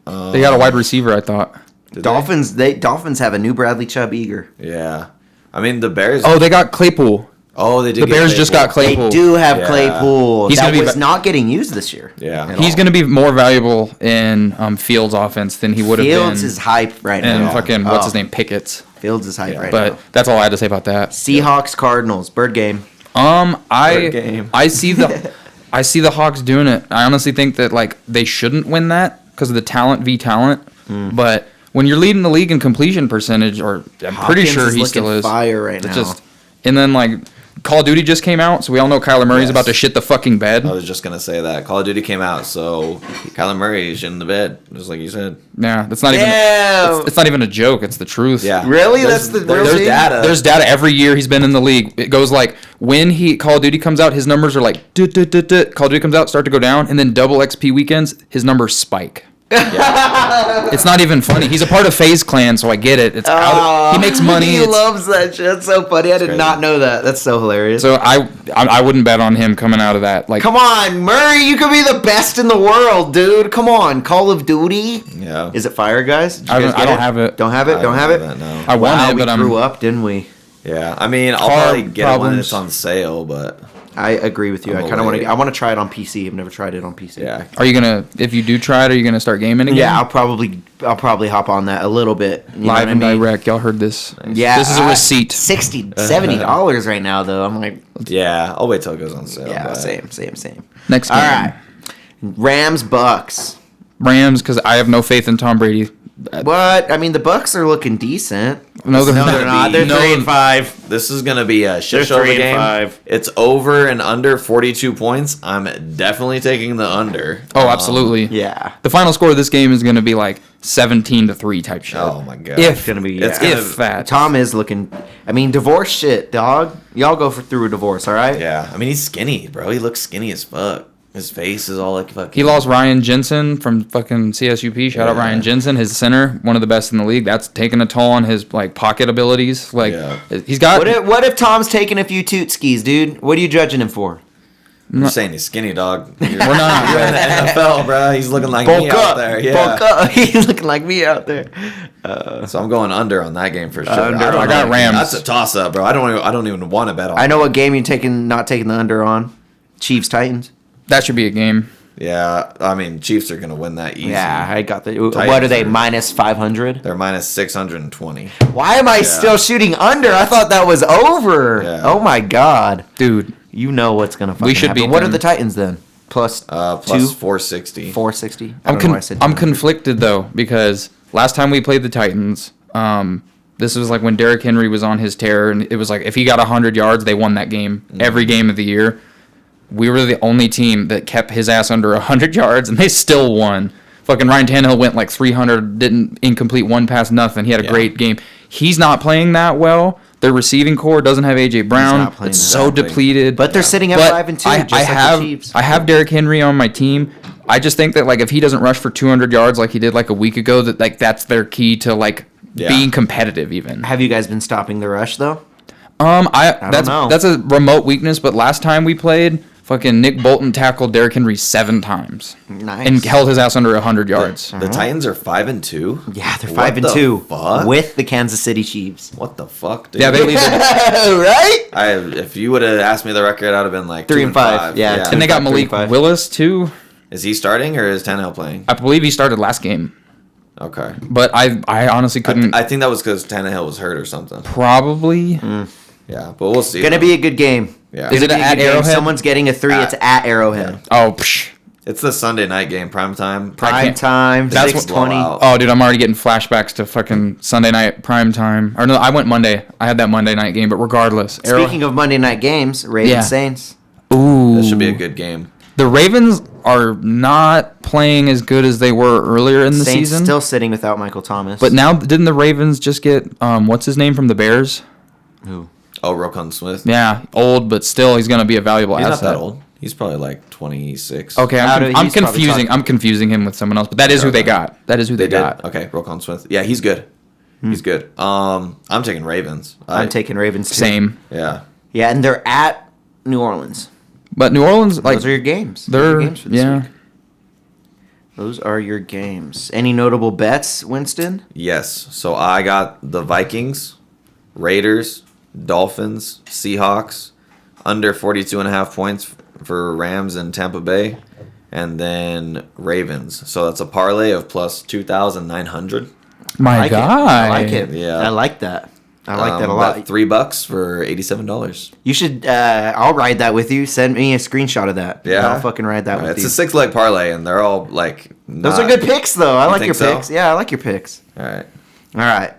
They got a wide receiver, I thought. Dolphins. Dolphins have a new Bradley Chubb Eager. Yeah, I mean the Bears. Oh, they got Claypool. Oh, they did. The Bears just got Claypool. They do have Claypool. He's not getting used this year. Yeah, he's going to be more valuable in Fields' offense than he would have been. Fields is hype right now. And fucking what's his name, Pickett's. Fields is hype right now. But that's all I had to say about that. Seahawks, Cardinals, bird game. I see the Hawks doing it. I honestly think that they shouldn't win that because of the talent v talent. But when you're leading the league in completion percentage, or I'm pretty sure he still is. Fire right now. And then Call of Duty just came out, so we all know Kyler Murray's about to shit the fucking bed. I was just gonna say that Call of Duty came out, so Kyler Murray is in the bed, just like you said. Yeah, that's not even. It's not even a joke. It's the truth. Yeah, really, there's data. There's data every year he's been in the league. It goes when Call of Duty comes out, his numbers are Call of Duty comes out, start to go down, and then double XP weekends, his numbers spike. Yeah. It's not even funny. He's a part of FaZe Clan, so I get it. He makes money. He loves that shit. That's so funny. I did not know that. That's so hilarious. So I wouldn't bet on him coming out of that. Come on, Murray, you could be the best in the world, dude. Come on, Call of Duty. Yeah. Is it fire, guys? I don't have it. Don't have it. Don't have it. No. I want it, but we grew up, didn't we? Yeah. I mean, I'll probably get it when it's on sale, but. I agree with you. I'm I kind of want away. to. I want to try it on PC. I've never tried it on PC. Yeah. Are you gonna? If you do try it, are you gonna start gaming again? Yeah, I'll probably hop on that a little bit. You know Live what and I mean? direct. Y'all heard this? Yeah, This is a receipt. $60, $70 right now though. I'm like, Yeah, I'll wait till it goes on sale. yeah, but- same. Next game. All right, Rams Bucks. Rams, because I have no faith in Tom Brady. What? I mean, the Bucks are looking decent. No, they're not. They're not. They're No, 3-5. This is gonna be a shit They're show of a 3 and game. 5. It's over and under 42 points. I'm definitely taking the under. Oh, absolutely. Yeah. The final score of this game is going to be like 17-3 type shit. Oh my god. If It's gonna be. It's yeah. gonna- if that. Tom is looking. I mean, divorce shit, dog. Y'all go through a divorce, all right? Yeah, I mean he's skinny, bro. He looks skinny as fuck. His face is all like fucking. He lost Ryan Jensen from fucking CSUP. Shout out Yeah. Ryan Jensen, his center, one of the best in the league. That's taking a toll on his like pocket abilities. Like Yeah. he's got. What if Tom's taking a few toot skis, dude? What are you judging him for? You're saying he's skinny, dog. We're not. You're in the NFL, bro. He's looking like me out there. Yeah. Bulk up. He's looking like me out there. So I'm going under on that game for sure. Under. don't I got know. Rams. That's a toss up, bro. I don't even want to bet on. I know what game you're taking. Not taking the under on. Chiefs Titans. That should be a game. Yeah, I mean Chiefs are gonna win that easy. Yeah, I got the. What Titans are they? are- Minus 500. They're minus 620. Why am I still shooting under? I thought that was over. Yeah. Oh my god. Dude, You know what's gonna fucking should happen. beat What are them. the Titans then? Plus Plus 2, 460. 460. I I'm don't know why I said I'm 200. conflicted though because last time we played the Titans, this was like when Derrick Henry was on his tear, and it was like if he got 100 yards, they won that game every game of the year. We were the only team that kept his ass under 100 yards, and they still won. Fucking Ryan Tannehill went like 300, didn't incomplete one pass, nothing. He had a Yeah. great game. He's not playing that well. Their receiving core doesn't have AJ Brown. not playing It's that so well. depleted. But they're sitting at But 5 and 2, I just like have the Chiefs. I have Derrick Henry on my team. I just think that like if he doesn't rush for 200 yards like he did like a week ago, that like that's their key to like Yeah. being competitive even. Have you guys been stopping the rush though? That's know. that's a remote weakness. But last time we played, fucking Nick Bolton tackled Derrick Henry 7 times Nice. and held his ass under 100 yards. The Titans are 5-2. Yeah, they're What 5 and the 2 fuck? with the Kansas City Chiefs. What the fuck, dude? Yeah, they lead the, Right? If you would have asked me the record, I'd have been like 3 2 and 5. Yeah, and they got 3 Malik 5. Willis too. Is he starting or is Tannehill playing? I believe he started last game, Okay. but I honestly couldn't. I think that was because Tannehill was hurt or something. probably. Yeah, but we'll see. Gonna be a good game. Yeah. Is it Gonna be a at good game. Arrowhead? Someone's getting a 3. It's at Arrowhead. Oh, psh. It's the Sunday night game, prime time. Prime can't- time, That's 6:20. blowout. Oh, dude, I'm already getting flashbacks to fucking Sunday night prime time. Or no, I went Monday. I had that Monday night game, but regardless. Speaking of Monday night games, Ravens Yeah. Saints. Ooh, This should be a good game. The Ravens are not playing as good as they were earlier in the Saints season. still sitting without Michael Thomas. But now, didn't the Ravens just get what's his name from the Bears? who? Oh, Roquan Smith. Yeah, old, but still, he's going to be a valuable He's asset. not that old. He's probably like 26. Okay, How do- I'm he's probably confusing. talking- I'm confusing him with someone else, but that is who they got. That is who they, They did? got. Okay, Roquan Smith. Yeah, he's good. He's good. I'm taking Ravens. I'm taking Ravens. Too. Same, Yeah. Yeah, and they're at New Orleans. but New Orleans, like Those are your games. Those are they're your games for this yeah. week. Those are your games. Any notable bets, Winston? Yes. So I got the Vikings, Raiders, Dolphins, Seahawks, under 42.5 points for Rams and Tampa Bay, and then Ravens. So that's a parlay of plus 2,900. My I like God, it. I like it. Yeah. I like that. I like that a lot. About $3 for $87. You should. I'll ride that with you. Send me a screenshot of that. Yeah. I'll fucking ride that with It's you. a 6-leg parlay, and they're all like. Those are good picks, though. I like think your so? picks. Yeah, I like your picks. All right. All right,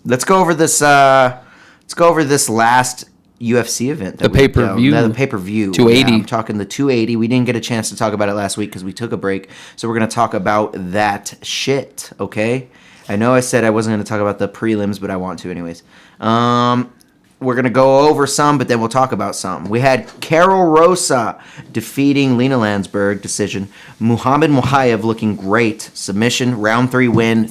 let's go over this. Let's go over this last UFC event. The pay-per-view. The pay-per-view. 280. Yeah, I'm talking the 280. We didn't get a chance to talk about it last week because we took a break. So we're gonna talk about that shit. Okay. I know I said I wasn't gonna talk about the prelims, but I want to anyways. We're going to go over some, but then we'll talk about some. We had Carol Rosa defeating Lena Landsberg, decision. Muhammad Mohayev looking great. Submission, round 3 win.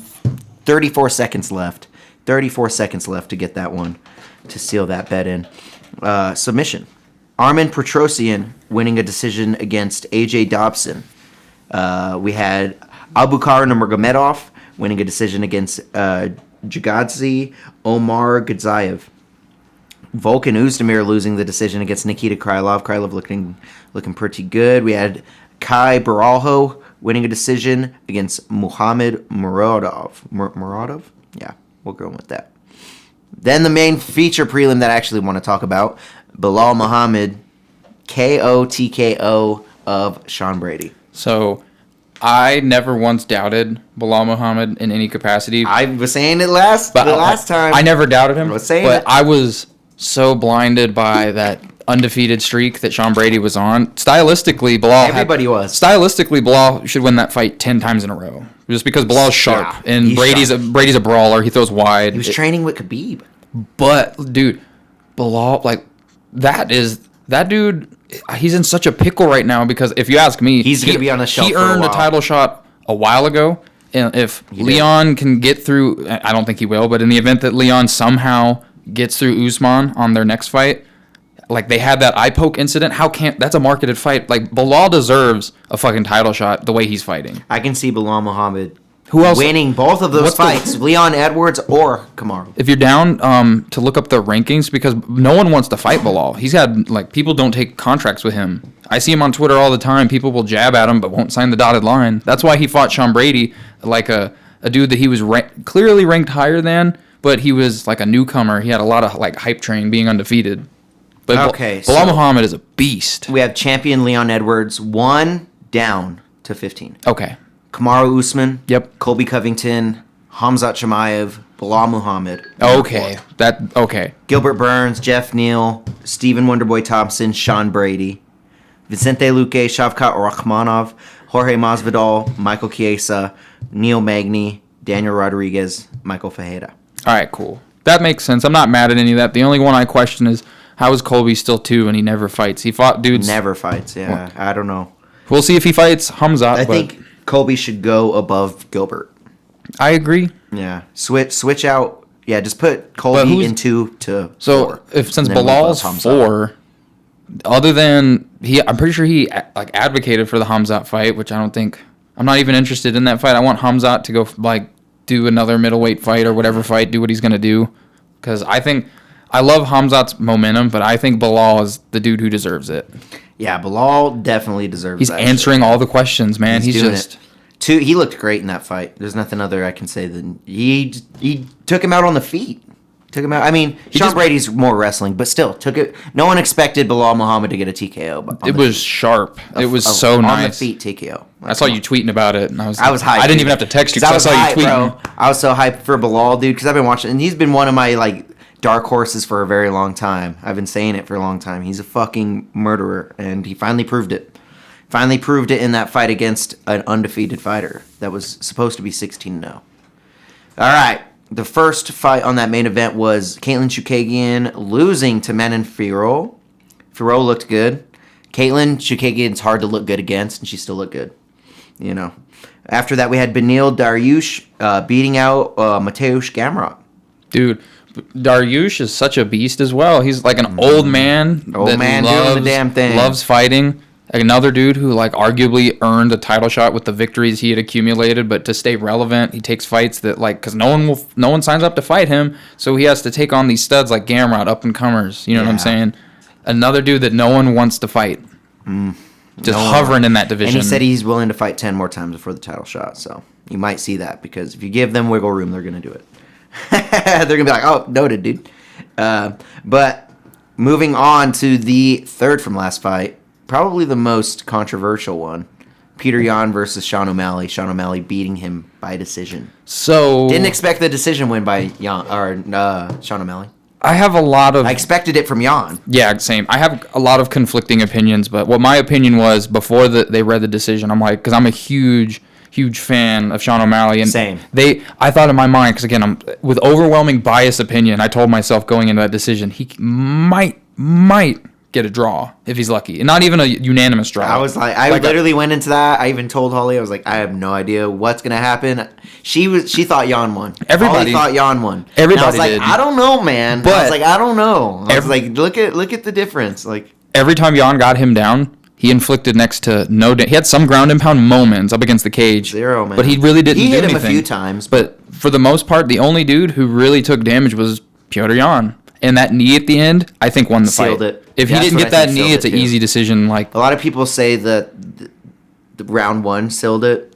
34 seconds left. 34 seconds left to get that one, to seal that bet in. Submission. Armin Petrosian winning a decision against AJ Dobson. We had Abubakar Nurmagomedov winning a decision against Jagadzi Omar Gadzayev. Volkan Oezdemir losing the decision against Nikita Krylov. Krylov looking pretty good. We had Kai Baralho winning a decision against Muhammad Muradov. Muradov? Yeah, we'll go with that. Then the main feature prelim that I actually want to talk about, Bilal Muhammad, KO TKO of Sean Brady. So, I never once doubted Bilal Muhammad in any capacity. I was saying it last time. I never doubted him. I was saying but it. I was so blinded by that undefeated streak that Sean Brady was on. Stylistically, Bilal should win that fight 10 times in a row. Just because Bilal's sharp and Brady's a brawler. He throws wide. He was training with Khabib. But dude, Bilal, like that dude. He's in such a pickle right now because if you ask me, he's gonna be on the shelf. He earned a title shot a while ago, and if Leon can get through, I don't think he will. But in the event that Leon somehow gets through Usman on their next fight, like they had that eye poke incident. That's a marketed fight. Like Bilal deserves a fucking title shot the way he's fighting. I can see Bilal Muhammad winning both of those fights, Leon Edwards or Kamaru. If you're down to look up the rankings, because no one wants to fight Bilal. He's had, like, people don't take contracts with him. I see him on Twitter all the time. People will jab at him but won't sign the dotted line. That's why he fought Sean Brady, like a dude that he was clearly ranked higher than, but he was like a newcomer. He had a lot of like hype train being undefeated. But Bilal Muhammad is a beast. We have champion Leon Edwards 1 down to 15. Okay. Kamaru Usman. Yep. Colby Covington, Hamzat Chimaev, Bilal Muhammad. Okay. Gilbert Burns, Jeff Neal, Stephen Wonderboy Thompson, Sean Brady, Vicente Luque, Shavkat Rakhmonov, Jorge Masvidal, Michael Chiesa, Neil Magny, Daniel Rodriguez, Michael Fajeda. All right, cool. That makes sense. I'm not mad at any of that. The only one I question is how is Colby still 2 and he never fights? He fought dudes. Never fights, yeah. I don't know. We'll see if he fights Hamzat. I think Colby should go above Gilbert. I agree. Yeah. Switch out. Yeah, just put Colby in 2 to 4. So since Bilal's 4, other than I'm pretty sure he like advocated for the Hamzat fight, which I'm not even interested in that fight. I want Hamzat to go like do another middleweight fight or whatever fight, do what he's gonna do, because I love Hamzat's momentum, but I think Bilal is the dude who deserves it. Yeah, Bilal definitely deserves He's answering all the questions, man. He's just... He looked great in that fight. There's nothing other I can say than he took him out on the feet. Took him out. I mean, Sean Brady's more wrestling, but still took it. No one expected Bilal Muhammad to get a TKO. But it was sharp. It was so nice. On the feet TKO. I saw you tweeting about it, and I was hyped. I didn't even have to text you because I saw you tweeting. Bro. I was so hyped for Bilal, dude, because I've been watching, and he's been one of my like dark horses for a very long time. I've been saying it for a long time. He's a fucking murderer, and he finally proved it. Finally proved it in that fight against an undefeated fighter that was supposed to be 16-0. All right. The first fight on that main event was Caitlin Chukagian losing to Manon Fiorot. Fiorot looked good. Caitlin Chukagian's hard to look good against, and she still looked good. You know. After that, we had Beneil Dariush beating out Mateusz Gamrot. Dude, Dariush is such a beast as well. He's like an old man. Doing the damn thing. Loves fighting. Another dude who like arguably earned a title shot with the victories he had accumulated, but to stay relevant, he takes fights that like because no one signs up to fight him, so he has to take on these studs like Gamrot, up and comers. You know what I'm saying? Another dude that no one wants to fight, just hovering in that division. And he said he's willing to fight 10 more times before the title shot. So you might see that because if you give them wiggle room, they're gonna do it. They're gonna be like, "Oh, noted, dude." But moving on to the third from last fight. Probably the most controversial one. Peter Yan versus Sean O'Malley. Sean O'Malley beating him by decision. So didn't expect the decision win by Yan or Sean O'Malley. I expected it from Yan. Yeah, same. I have a lot of conflicting opinions, but what my opinion was before they read the decision, I'm like, because I'm a huge fan of Sean O'Malley, and same. I thought in my mind, because again, I'm with overwhelming bias opinion. I told myself going into that decision, he might get a draw if he's lucky, and not even a unanimous draw. I was like, I literally went into that. I even told Holly, I was like, I have no idea what's gonna happen. She thought Yan won. Everybody Holly thought Yan won. Everybody I was like, did. I don't know, man. But I was like, I don't know. I was like, look at the difference. Like every time Yan got him down, he inflicted next to no. He had some ground and pound moments up against the cage. 0, man. But he really didn't. He hit do him anything. a few times, but for the most part, the only dude who really took damage was Petr Yan. and that knee at the end, I think won the Sealed fight. it. If Yeah, he didn't that's get what I that think knee, sealed it's it, an too. easy decision. Like A lot of people say that the round 1 sealed it.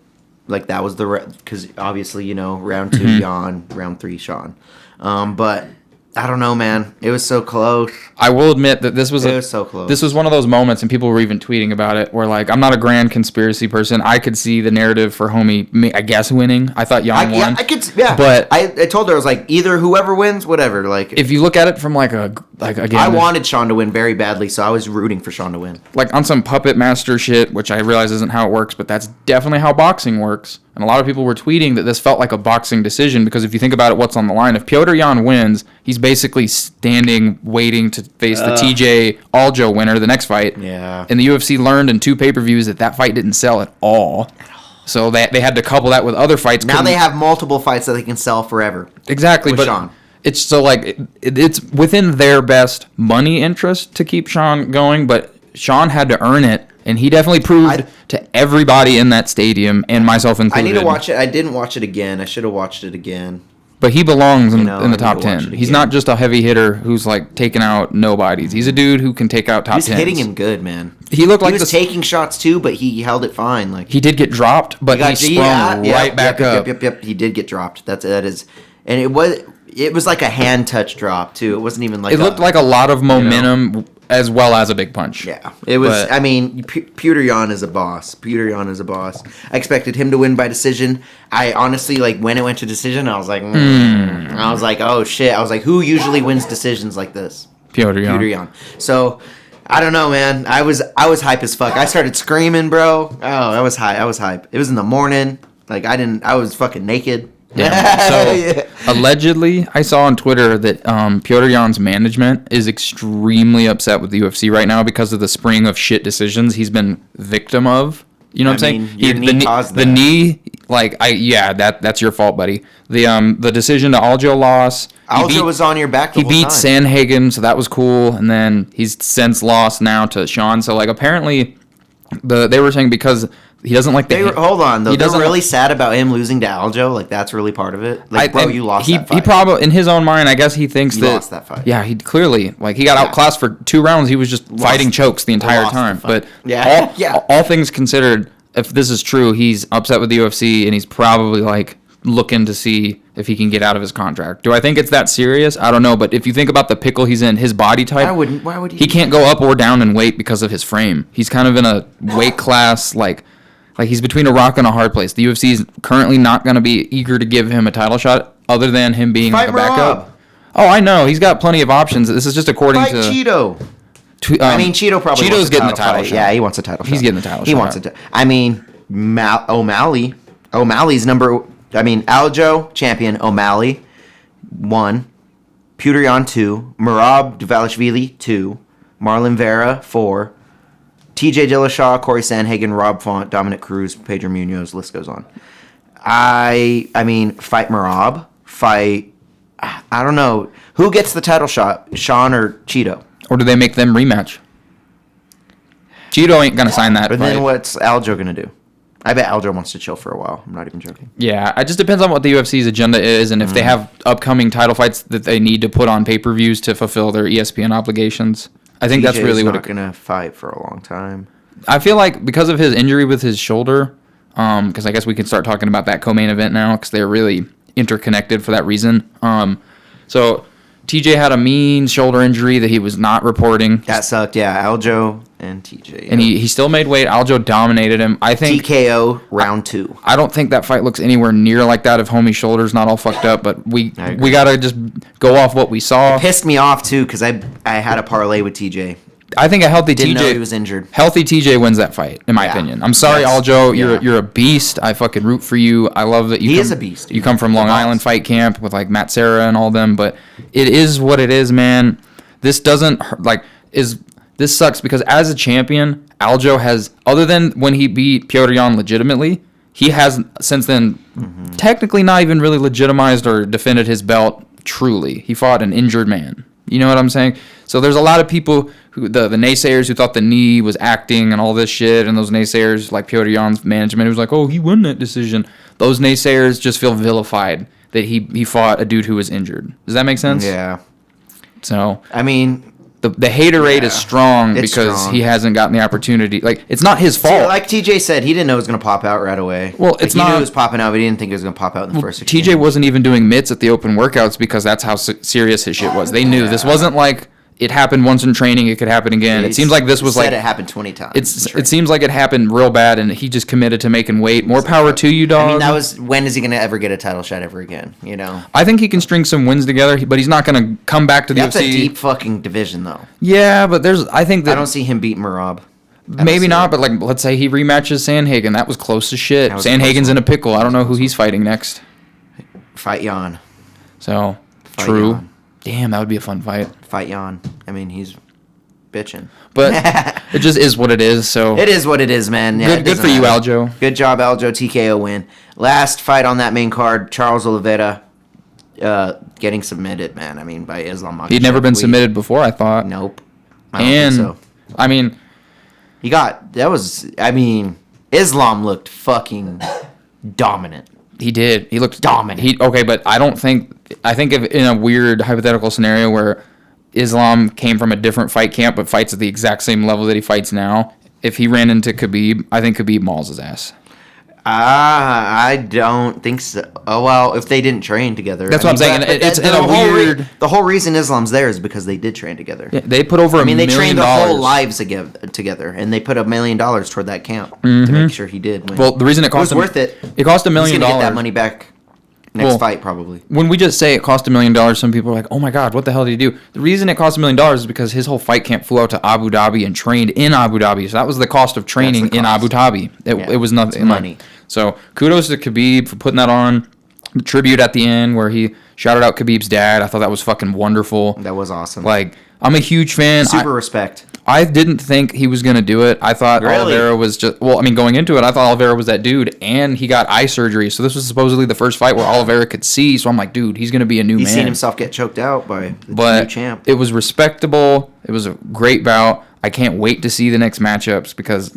Like that was because obviously, you know, round 2 Jan, round 3 Sean. But I don't know, man. It was so close. I will admit that this was So close. This was one of those moments, and people were even tweeting about it. Where like, I'm not a grand conspiracy person. I could see the narrative for homie, I guess, winning. I thought Jan won. But I told her, I was like, either whoever wins, whatever. Like, if you look at it from again, I wanted Sean to win very badly, so I was rooting for Sean to win. like on some puppet master shit, which I realize isn't how it works, but that's definitely how boxing works. And a lot of people were tweeting that this felt like a boxing decision because if you think about it, what's on the line? If Piotr Jan wins, he's basically standing waiting to face the TJ Aljo winner the next fight. Yeah. And the UFC learned in 2 pay-per-views that fight didn't sell at all. So they had to couple that with other fights. Now they have multiple fights that they can sell forever. Exactly, with but Sean. It's so it's within their best money interest to keep Sean going, but Sean had to earn it, and he definitely proved to everybody in that stadium, and myself included. I need to watch it. I didn't watch it again. I should have watched it again. But he belongs in I the need top to watch 10. it He's again. not just a heavy hitter who's like taking out nobodies. He's a dude who can take out top 10s. He was hitting him good, man. He looked like he was taking shots too, but he held it fine. Like he did get dropped, but he sprung right back up. Yep. He did get dropped. That is, and it was like a hand touch drop too. It wasn't even like It looked like a lot of momentum as well as a big punch. Yeah, it was. But- I mean, Piotr Jan is a boss. I expected him to win by decision. I honestly, like, when it went to decision, I was like, I was like, oh shit. I was like, who usually wins decisions like this? Piotr Jan. So, I don't know, man. I was hype as fuck. I started screaming, bro. Oh, I was hype. It was in the morning. Like, I was fucking naked. So allegedly, I saw on Twitter that Piotr Jan's management is extremely upset with the UFC right now because of the spring of shit decisions he's been victim of. You know what I'm saying? Your knee caused that. The knee, that's your fault, buddy. The decision to Aljo loss. Aljo was on your back the He whole beat time. Sanhagen, so that was cool. And then he's since lost now to Sean. So apparently, they were saying because he doesn't like Hold on, though. He They're doesn't really sad about him losing to Aljo. Like, that's really part of it. Like, bro, you lost that fight. He probably, in his own mind, I guess he thinks You that lost that fight. Yeah, he clearly he got outclassed for 2 rounds. He was just fighting chokes the entire Lost the time. fight. But all things considered, if this is true, he's upset with the UFC and he's probably looking to see if he can get out of his contract. Do I think it's that serious? I don't know. But if you think about the pickle he's in, his body type, Why would he? He can't go up or down in weight because of his frame. He's kind of in a weight class like he's between a rock and a hard place. The UFC is currently not going to be eager to give him a title shot other than him being Fight a backup. Merab. Oh, I know. He's got plenty of options. This is just according Fight to Cheeto. Cheeto probably Cheeto's wants a getting the title fight. shot. Yeah, he wants a title shot. He's getting the title He shot. wants it. I mean, O'Malley's Aljo, champion, O'Malley, 1. Piotr Jan, 2. Merab Dvalishvili, 2. Marlon Vera, 4. TJ Dillashaw, Corey Sandhagen, Rob Font, Dominic Cruz, Pedro Munoz, list goes on. I mean, fight Merab, I don't know. Who gets the title shot, Sean or Cheeto? Or do they make them rematch? Cheeto ain't going to sign that But fight. then what's Aljo going to do? I bet Aljo wants to chill for a while. I'm not even joking. Yeah, it just depends on what the UFC's agenda is and if they have upcoming title fights that they need to put on pay-per-views to fulfill their ESPN obligations. I think that's really what not going to fight for a long time. I feel like because of his injury with his shoulder, because I guess we can start talking about that co-main event now because they're really interconnected for that reason. So TJ had a mean shoulder injury that he was not reporting. That sucked, yeah. Aljo and TJ. And he still made weight. Aljo dominated him. I think TKO round 2. I don't think that fight looks anywhere near like that if homie's shoulder's not all fucked up, but we gotta just go off what we saw. Pissed me off too because I had a parlay with TJ. I think a healthy Didn't know TJ he was injured. Healthy TJ wins that fight, in my opinion. I'm sorry, Yes. Aljo. Yeah. You're a beast. I fucking root for you. I love that you. He come, is a beast, dude. You come from Long Island Fight Camp with Matt Serra and all them, but it is what it is, man. This doesn't this sucks because as a champion, Aljo has, other than when he beat Piotr Jan legitimately, he has since then technically not even really legitimized or defended his belt truly. He fought an injured man. You know what I'm saying? So there's a lot of people who the naysayers who thought the knee was acting and all this shit, and those naysayers like Piotr Jan's management who was like, oh, he won that decision. Those naysayers just feel vilified that he fought a dude who was injured. Does that make sense? Yeah. So I mean, the haterade is strong it's because strong. he hasn't gotten the opportunity. Like, it's not his fault. like TJ said, he didn't know it was going to pop out right away. Well, Like, it's he knew not- it was popping out, but he didn't think it was going to pop out in the first 6 TJ games. wasn't even doing mitts at the open workouts because that's how serious his shit was. They knew this wasn't like it happened once in training, it could happen again. It seems like this was like it happened 20 times. it seems like it happened real bad, and he just committed to making weight. More power to you, dog. I mean, that was when is he going to ever get a title shot ever again? You know, I think he can string some wins together, but he's not going to come back to the that's UFC. a deep fucking division, though. Yeah, but I think I that don't see him beating Marab. maybe not, but like let's say he rematches Sandhagen. That was close as shit. That was a Sandhagen's close in a pickle. I don't know who he's fighting next. Fight Jan. So Fight true. Jan. Damn, that would be a fun fight. Fight Jan. I mean, he's bitching. But it just is what it is. So It is what it is, man. Yeah, Good- it good doesn't for you, matter. Aljo. Good job, Aljo. TKO win. Last fight on that main card, Charles Oliveira getting submitted, man. I mean, by Islam Makhachev. he'd never been submitted before, I thought. Nope. I don't think And so. I mean, Islam looked fucking dominant. he did. He looked Dominant. Okay, but I think if in a weird hypothetical scenario where Islam came from a different fight camp but fights at the exact same level that he fights now, if he ran into Khabib, I think Khabib mauls his ass. I don't think so. Oh, well, if they didn't train together. That's what I'm saying. It's in a weird. The whole reason Islam's there is because they did train together. Yeah, they put over I mean, they $1 million. trained their whole lives together, and they put $1 million toward that camp to make sure he did win. Well, the reason it cost was worth it. It cost $1 million. He's gonna get that money back next Well, fight, probably. When we just say it cost $1 million, some people are like, "Oh my God, what the hell did he do?" The reason it cost $1 million is because his whole fight camp flew out to Abu Dhabi and trained in Abu Dhabi. So that was the cost of training That's the in cost. Abu Dhabi. It was nothing. It's money. So kudos to Khabib for putting that on. The tribute at the end where he shouted out Khabib's dad. I thought that was fucking wonderful. That was awesome. Like, I'm a huge fan. Super respect. I didn't think he was going to do it. I thought Really? Oliveira was just... Well, I mean, going into it, I thought Oliveira was that dude, and he got eye surgery. So this was supposedly the first fight where Oliveira could see. So I'm like, dude, he's going to be a new He's man. seen himself get choked out by the new But champ. it was respectable. It was a great bout. I can't wait to see the next matchups because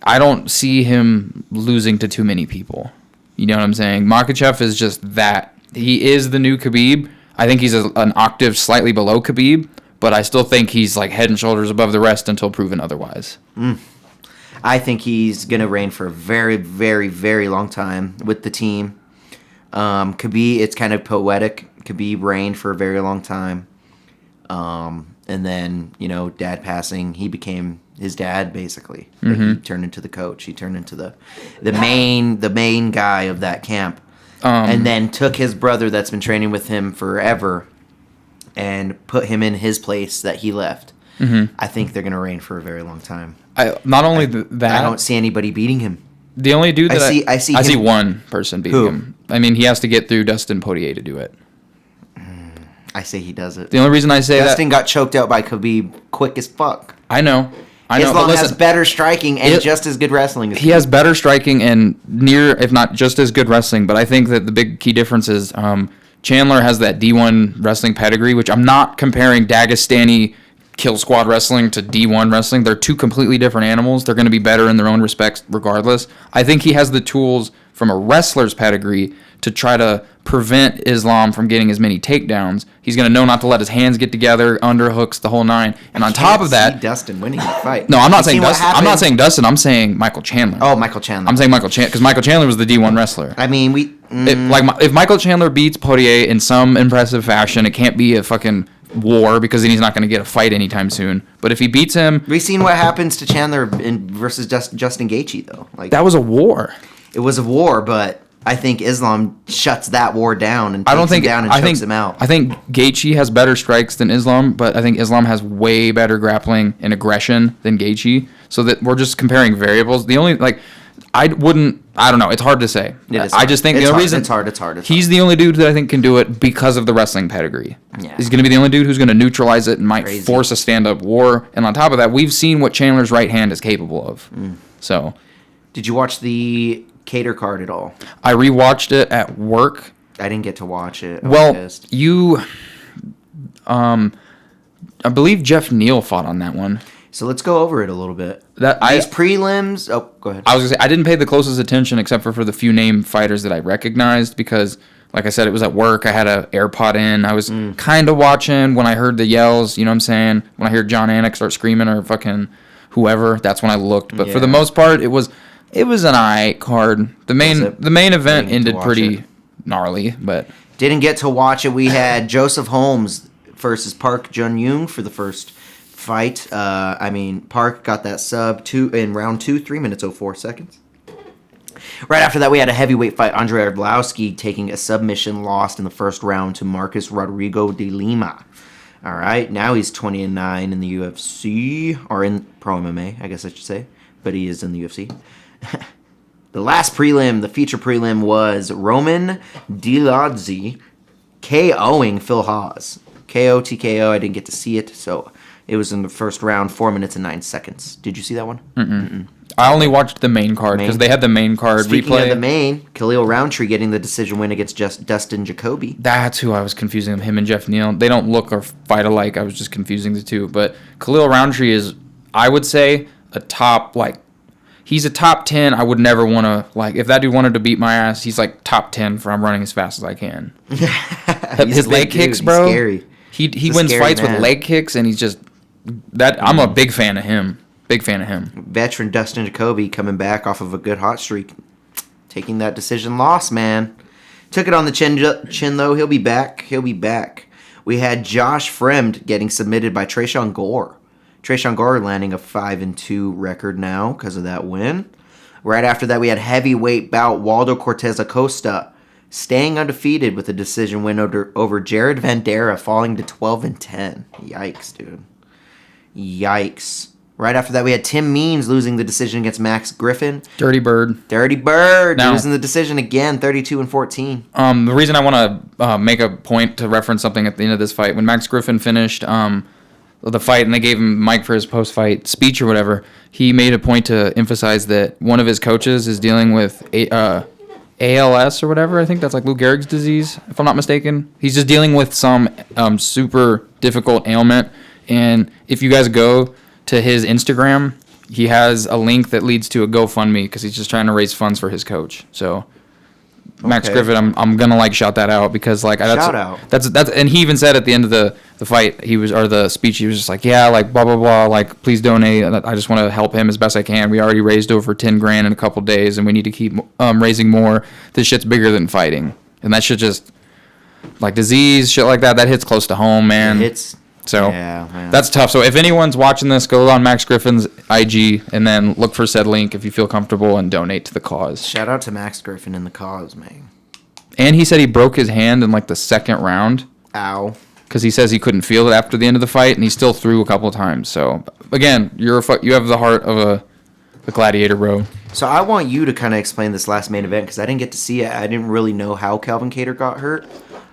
I don't see him losing to too many people. You know what I'm saying? Makhachev is just that. He is the new Khabib. I think he's an octave slightly below Khabib, but I still think he's like head and shoulders above the rest until proven otherwise. I think he's going to reign for a very, very, very long time with the team. Khabib, it's kind of poetic. Khabib reigned for a very long time. And then, dad passing, he became his dad, basically. Like, he turned into the coach. He turned into the main guy of that camp. And then took his brother that's been training with him forever and put him in his place that he left. I think they're going to reign for a very long time. Not only that, I don't see anybody beating him. the only dude that I see see him- one person beating Who? him. I mean, he has to get through Dustin Poirier to do it. I say he does it. The only reason I say Dustin got choked out by Khabib quick as fuck. I know. Islam but has listen, better striking and It- just as good wrestling as he has better striking and near, if not just as good wrestling. But I think that the big key difference is Chandler has that D1 wrestling pedigree, which I'm not comparing Dagestani kill squad wrestling to D1 wrestling. They're two completely different animals. They're going to be better in their own respects regardless. I think he has the tools from a wrestler's pedigree to try to prevent Islam from getting as many takedowns. He's going to know not to let his hands get together, underhooks, the whole nine. And on top of that, Dustin winning the fight. no, I'm not You saying seen what Dustin. I'm not happened? saying Dustin. I'm saying Michael Chandler. Oh, Michael Chandler. I'm saying Michael Chandler because Michael Chandler was the D1 wrestler. I mean, If Michael Chandler beats Poirier in some impressive fashion, it can't be a fucking war because then he's not going to get a fight anytime soon. But if he beats him, we've seen what happens to Chandler versus Justin Gaethje, though. Like that was a war. it was a war, but I think Islam shuts that war down and takes I don't think him down and chokes him out. I think Gaethje has better strikes than Islam, but I think Islam has way better grappling and aggression than Gaethje. So that we're just comparing variables. The only I don't know. It's hard to say. It is I hard. just think It's the only hard. reason It's hard. he's the only dude that I think can do it because of the wrestling pedigree. Yeah. He's going to be the only dude who's going to neutralize it and might Crazy. force a stand-up war. And on top of that, we've seen what Chandler's right hand is capable of. So Did you watch the Cater card at all? I rewatched it at work. I didn't get to watch it. I was Well, pissed. I believe Jeff Neal fought on that one. So let's go over it a little bit. That These prelims. Oh, go ahead. I was gonna say I didn't pay the closest attention except for the few name fighters that I recognized because like I said, it was at work. I had an AirPod in. I was kind of watching when I heard the yells. You know what I'm saying? When I heard John Anik start screaming or fucking whoever, that's when I looked. But for the most part, it was an alright card. The main event ended pretty gnarly, but didn't get to watch it. We had Joseph Holmes versus Park Jun-young for the first fight. Park got that sub in round 2, 3 minutes 04 seconds. Right after that, we had a heavyweight fight. Andrei Arlovski taking a submission loss in the first round to Marcus Rodrigo de Lima. All right, now he's 20-9 in the UFC, or in Pro MMA, I guess I should say, but he is in the UFC. The last prelim, the feature prelim, was Roman Dilodzi KOing Phil Haas. KO, TKO, I didn't get to see it, so it was in the first round, 4 minutes and 9 seconds. Did you see that one? Mm-mm. I only watched the main card because they had the main card Speaking replay. Of the main, Khalil Roundtree getting the decision win against Dustin Jacoby. That's who I was confusing, him and Jeff Neal. They don't look or fight alike. I was just confusing the two. But Khalil Roundtree is, I would say, a top, he's a top 10. I would never want to, if that dude wanted to beat my ass, he's top 10 for I'm running as fast as I can. His leg kicks, bro. He's scary. He wins fights with leg kicks, and he's just, I'm a big fan of him. Big fan of him. Veteran Dustin Jacoby coming back off of a good hot streak. Taking that decision loss, man. Took it on the chin though. He'll be back. We had Josh Fremd getting submitted by Tresean Gore. Tresean Gore landing a 5-2 record now because of that win. Right after that, we had heavyweight bout Waldo Cortez Acosta staying undefeated with a decision win over Jared Vandera, falling to 12-10. Yikes, dude. Yikes. Right after that, we had Tim Means losing the decision against Max Griffin. Dirty Bird. Now, losing the decision again, 32-14. The reason I want to make a point to reference something at the end of this fight, when Max Griffin finished the fight and they gave him Mike for his post-fight speech or whatever, he made a point to emphasize that one of his coaches is dealing with ALS or whatever. I think that's Lou Gehrig's disease, if I'm not mistaken. He's just dealing with some super difficult ailment. And if you guys go to his Instagram, he has a link that leads to a GoFundMe because he's just trying to raise funds for his coach. So Max Griffin, I'm gonna shout that out because that's and he even said at the end of the fight the speech he was just blah blah blah, please donate. I just want to help him as best I can. We already raised over $10,000 in a couple days and we need to keep raising more. This shit's bigger than fighting, and that shit just disease shit like that hits close to home, man. So that's tough. So if anyone's watching this, go on Max Griffin's IG and then look for said link if you feel comfortable and donate to the cause. Shout out to Max Griffin in the cause, man. And he said he broke his hand in the second round. Ow. Because he says he couldn't feel it after the end of the fight, and he still threw a couple of times. So again, you have the heart of a gladiator, bro. So I want you to kind of explain this last main event because I didn't get to see it. I didn't really know how Calvin Kattar got hurt,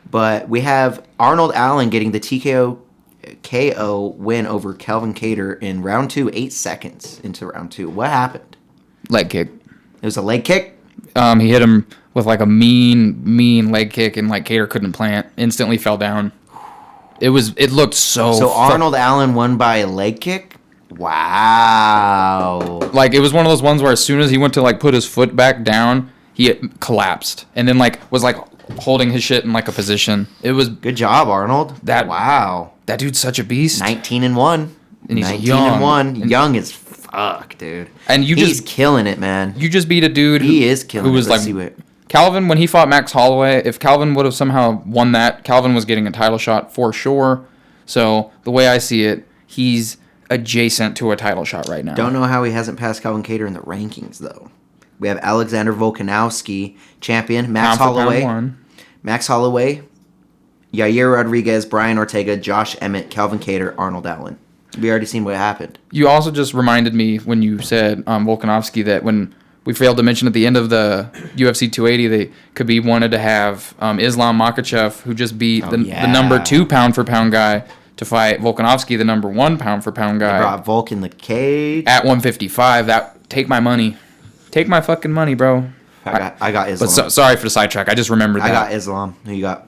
but we have Arnold Allen getting the KO win over Calvin Kattar in round 2, 8 seconds into round 2. What happened? Leg kick. It was a leg kick? He hit him with a mean leg kick, and Kattar couldn't plant. Instantly fell down. It looked so Arnold Allen won by a leg kick? Wow. It was one of those ones where as soon as he went to put his foot back down, he collapsed. And then was holding his shit in a position. It was good job, Arnold. Wow. That dude's such a beast. 19-1. And he's young. Young as fuck, dude. And he's killing it, man. You just beat a dude he is killing who was Calvin, when he fought Max Holloway, if Calvin would have somehow won that, Calvin was getting a title shot for sure. So the way I see it, he's adjacent to a title shot right now. Don't know how he hasn't passed Calvin Kattar in the rankings, though. We have Alexander Volkanovski, champion, Max Holloway, Yair Rodriguez, Brian Ortega, Josh Emmett, Calvin Kattar, Arnold Allen. We already seen what happened. You also just reminded me when you said Volkanovski that when we failed to mention at the end of the UFC 280, they could be wanted to have Islam Makhachev, who just beat the number 2 pound-for-pound guy, to fight Volkanovski, the number 1 pound-for-pound guy. They brought Volk in the cage. At 155. Take my money. Take my fucking money, bro. I got Islam. But sorry for the sidetrack. I just remembered that. I got Islam. Who you got?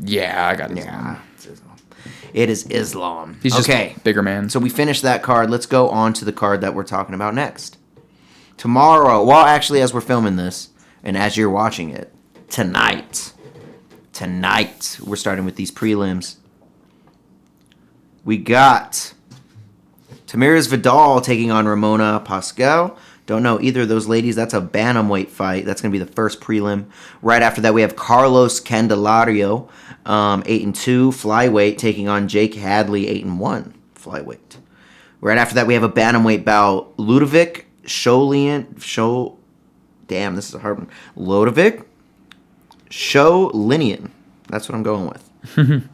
Yeah, I got Islam. Yeah, it's Islam. It is Islam. He's just a bigger man. So we finished that card. Let's go on to the card that we're talking about next. Tomorrow, well, actually, as we're filming this, and as you're watching it, tonight, tonight. We're starting with these prelims. We got Tamiris Vidal taking on Ramona Pascal. Don't know either of those ladies. That's a bantamweight fight. That's going to be the first prelim. Right after that, we have Carlos Candelario, 8-2 flyweight, taking on Jake Hadley, 8-1 flyweight. Right after that, we have a bantamweight bout. Ludovic damn, this is a hard one. Ludovic Sholinian. That's what I'm going with.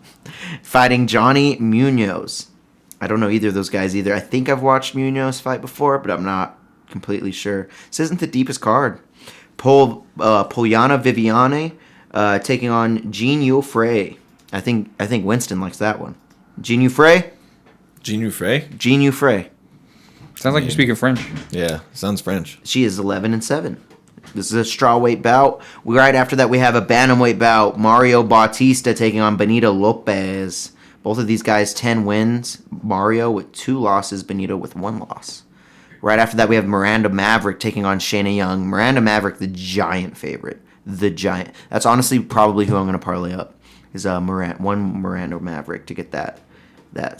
Fighting Johnny Munoz. I don't know either of those guys either. I think I've watched Munoz fight before, but I'm not completely sure. This isn't the deepest card. Polyana Viviane taking on Jean Frey. I think Winston likes that one. Jean Frey? Jean Frey? Jean Frey. Sounds like you're speaking French. Yeah, sounds French. She is 11-7. This is a strawweight bout. Right after that, we have a bantamweight bout. Mario Bautista taking on Benito Lopez. Both of these guys, 10 wins. Mario with 2 losses. Benito with 1 loss. Right after that, we have Miranda Maverick taking on Shayna Young. Miranda Maverick, the giant favorite. The giant. That's honestly probably who I'm going to parlay up. Is one Miranda Maverick to get that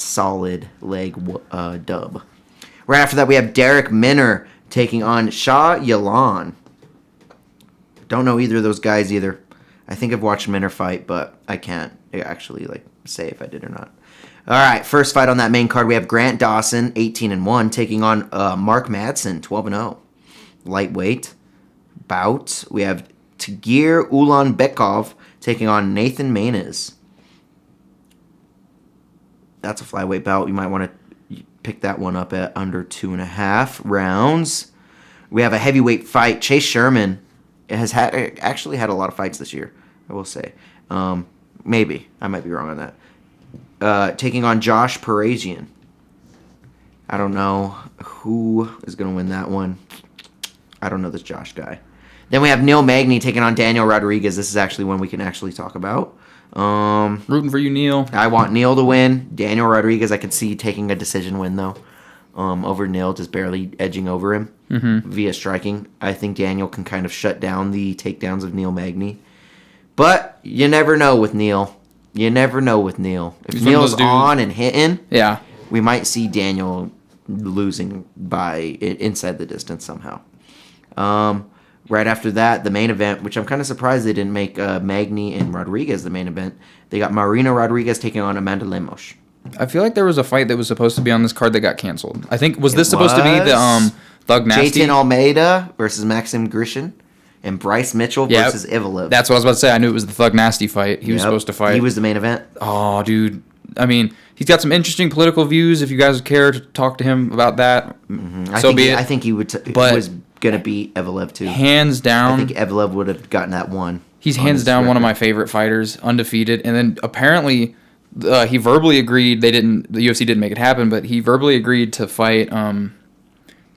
solid leg dub. Right after that, we have Deryk Minner taking on Shah Yalan. Don't know either of those guys either. I think I've watched Minner fight, but I can't actually say if I did or not. All right, first fight on that main card, we have Grant Dawson, 18-1, taking on Mark Madsen, 12-0. Lightweight bout. We have Tagir Ulanbekov taking on Nathan Maines. That's a flyweight bout. You might want to pick that one up at under 2.5 rounds. We have a heavyweight fight. Chase Sherman has actually had a lot of fights this year, I will say. Maybe. I might be wrong on that. Taking on Josh Parazian. I don't know who is going to win that one. I don't know this Josh guy. Then we have Neil Magny taking on Daniel Rodriguez. This is actually one we can actually talk about. Rooting for you, Neil. I want Neil to win. Daniel Rodriguez, I could see taking a decision win, though. Over Neil, just barely edging over him via striking. I think Daniel can kind of shut down the takedowns of Neil Magny. But you never know with Neil. You never know with Neil. If Neil's on and hitting, we might see Daniel losing by inside the distance somehow. Right after that, the main event, which I'm kind of surprised they didn't make Magny and Rodriguez the main event. They got Marina Rodriguez taking on Amanda Lemos. I feel like there was a fight that was supposed to be on this card that got canceled. I think, was this supposed to be the Thug Nasty? Jayton Almeida versus Maxim Grishin. And Bryce Mitchell versus Ivalev. That's what I was about to say. I knew it was the Thug Nasty fight. He was supposed to fight. He was the main event. Oh, dude. I mean, he's got some interesting political views. If you guys care to talk to him about that, I think he would. Was gonna beat Ivalev too. Hands down. I think Ivalev would have gotten that one. He's hands down one of my favorite fighters, undefeated. And then apparently, he verbally agreed. The UFC didn't make it happen, but he verbally agreed to fight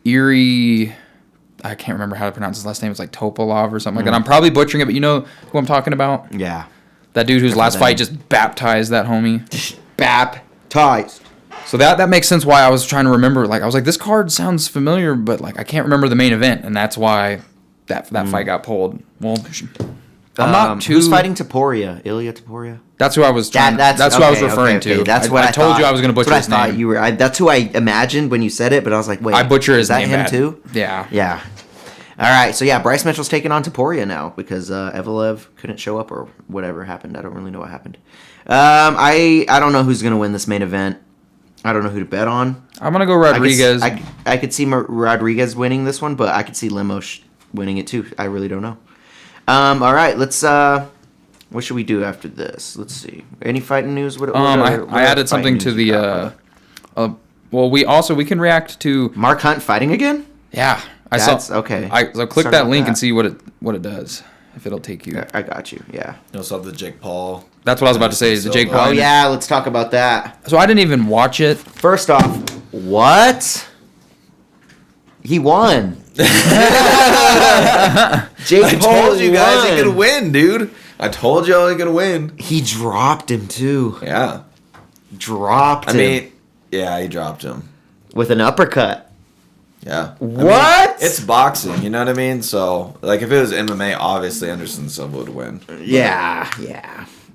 Erie. I can't remember how to pronounce his last name. It's like Topolov or something like that. I'm probably butchering it, but you know who I'm talking about? Yeah. That dude whose last fight just baptized that homie. Baptized. So that makes sense why I was trying to remember. Like, I was like, this card sounds familiar, but like I can't remember the main event, and that's why that fight got pulled. Well, I'm not too... Who's fighting Topuria? Ilya Topuria? That's who I was trying. That's who I was referring to. That's what I told you I was going to butcher his name. You were. That's who I imagined when you said it, but I was like, wait, I butcher his name. Is that him too? Yeah. Yeah. All right, so yeah, Bryce Mitchell's taking on Topuria now because Ivalev couldn't show up or whatever happened. I don't really know what happened. I don't know who's gonna win this main event. I don't know who to bet on. I'm gonna go Rodriguez. I could see Rodriguez winning this one, but I could see Lemos winning it too. I really don't know. All right, let's. What should we do after this? Let's see. Any fighting news? I added something to the. Well, we can react to Mark Hunt fighting again. Yeah. Okay. So click that link and see what it does. If it'll take you. I got you. Yeah. You also have the Jake Paul. That's what I was about to say. Is the Jake Paul? Oh yeah, let's talk about that. So I didn't even watch it. First off, what? He won. Jake I told you guys he could win, dude. I told y'all he could win. He dropped him too. Yeah. Dropped him. Yeah, he dropped him with an uppercut. Yeah. What? It's boxing, you know what I mean? So, like, if it was MMA, obviously Anderson Silva would win. Yeah.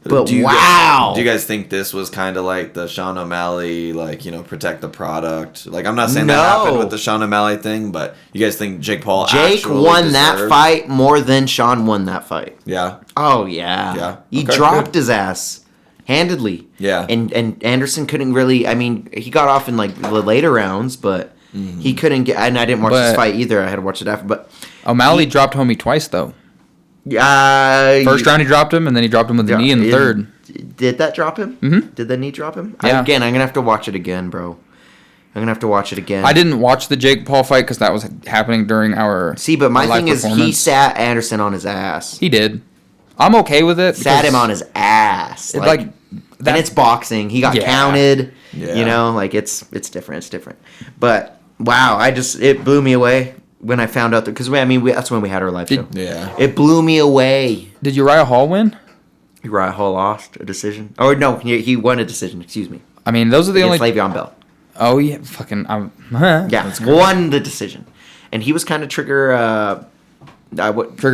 But do you wow. Do you guys think this was kind of like the Sean O'Malley, like, protect the product? Like, I'm not saying that happened with the Sean O'Malley thing, but you guys think Jake Paul actually won that deserved? fight more than Sean won that fight. Yeah. Oh, yeah. Yeah. He Okay, dropped good. his ass handedly. Yeah. And Anderson couldn't really, I mean, he got off in, like, the later rounds, but he couldn't get, and I didn't watch this fight either. I had to watch it after, but. O'Malley dropped homie twice, though. First round he dropped him, and then he dropped him with the knee in the third. Did that drop him? Mm-hmm. Did the knee drop him? Yeah. Again, I'm going to have to watch it again, bro. I'm going to have to watch it again. I didn't watch the Jake Paul fight because that was happening during our See, but my live thing is he performance. sat Anderson on his ass. He did. I'm okay with it. Sat because him on his ass. It, like, and it's boxing. He got Yeah. counted. Yeah. You know, like it's different. It's different. But wow, it blew me away when I found out that, because that's when we had our live show. Yeah. It blew me away. Did Uriah Hall win? Uriah Hall lost a decision. Or no, he won a decision. Excuse me. I mean, those are the only. Against Le'Veon Bell. Oh yeah, fucking. Yeah, won the decision, and he was kind of trigger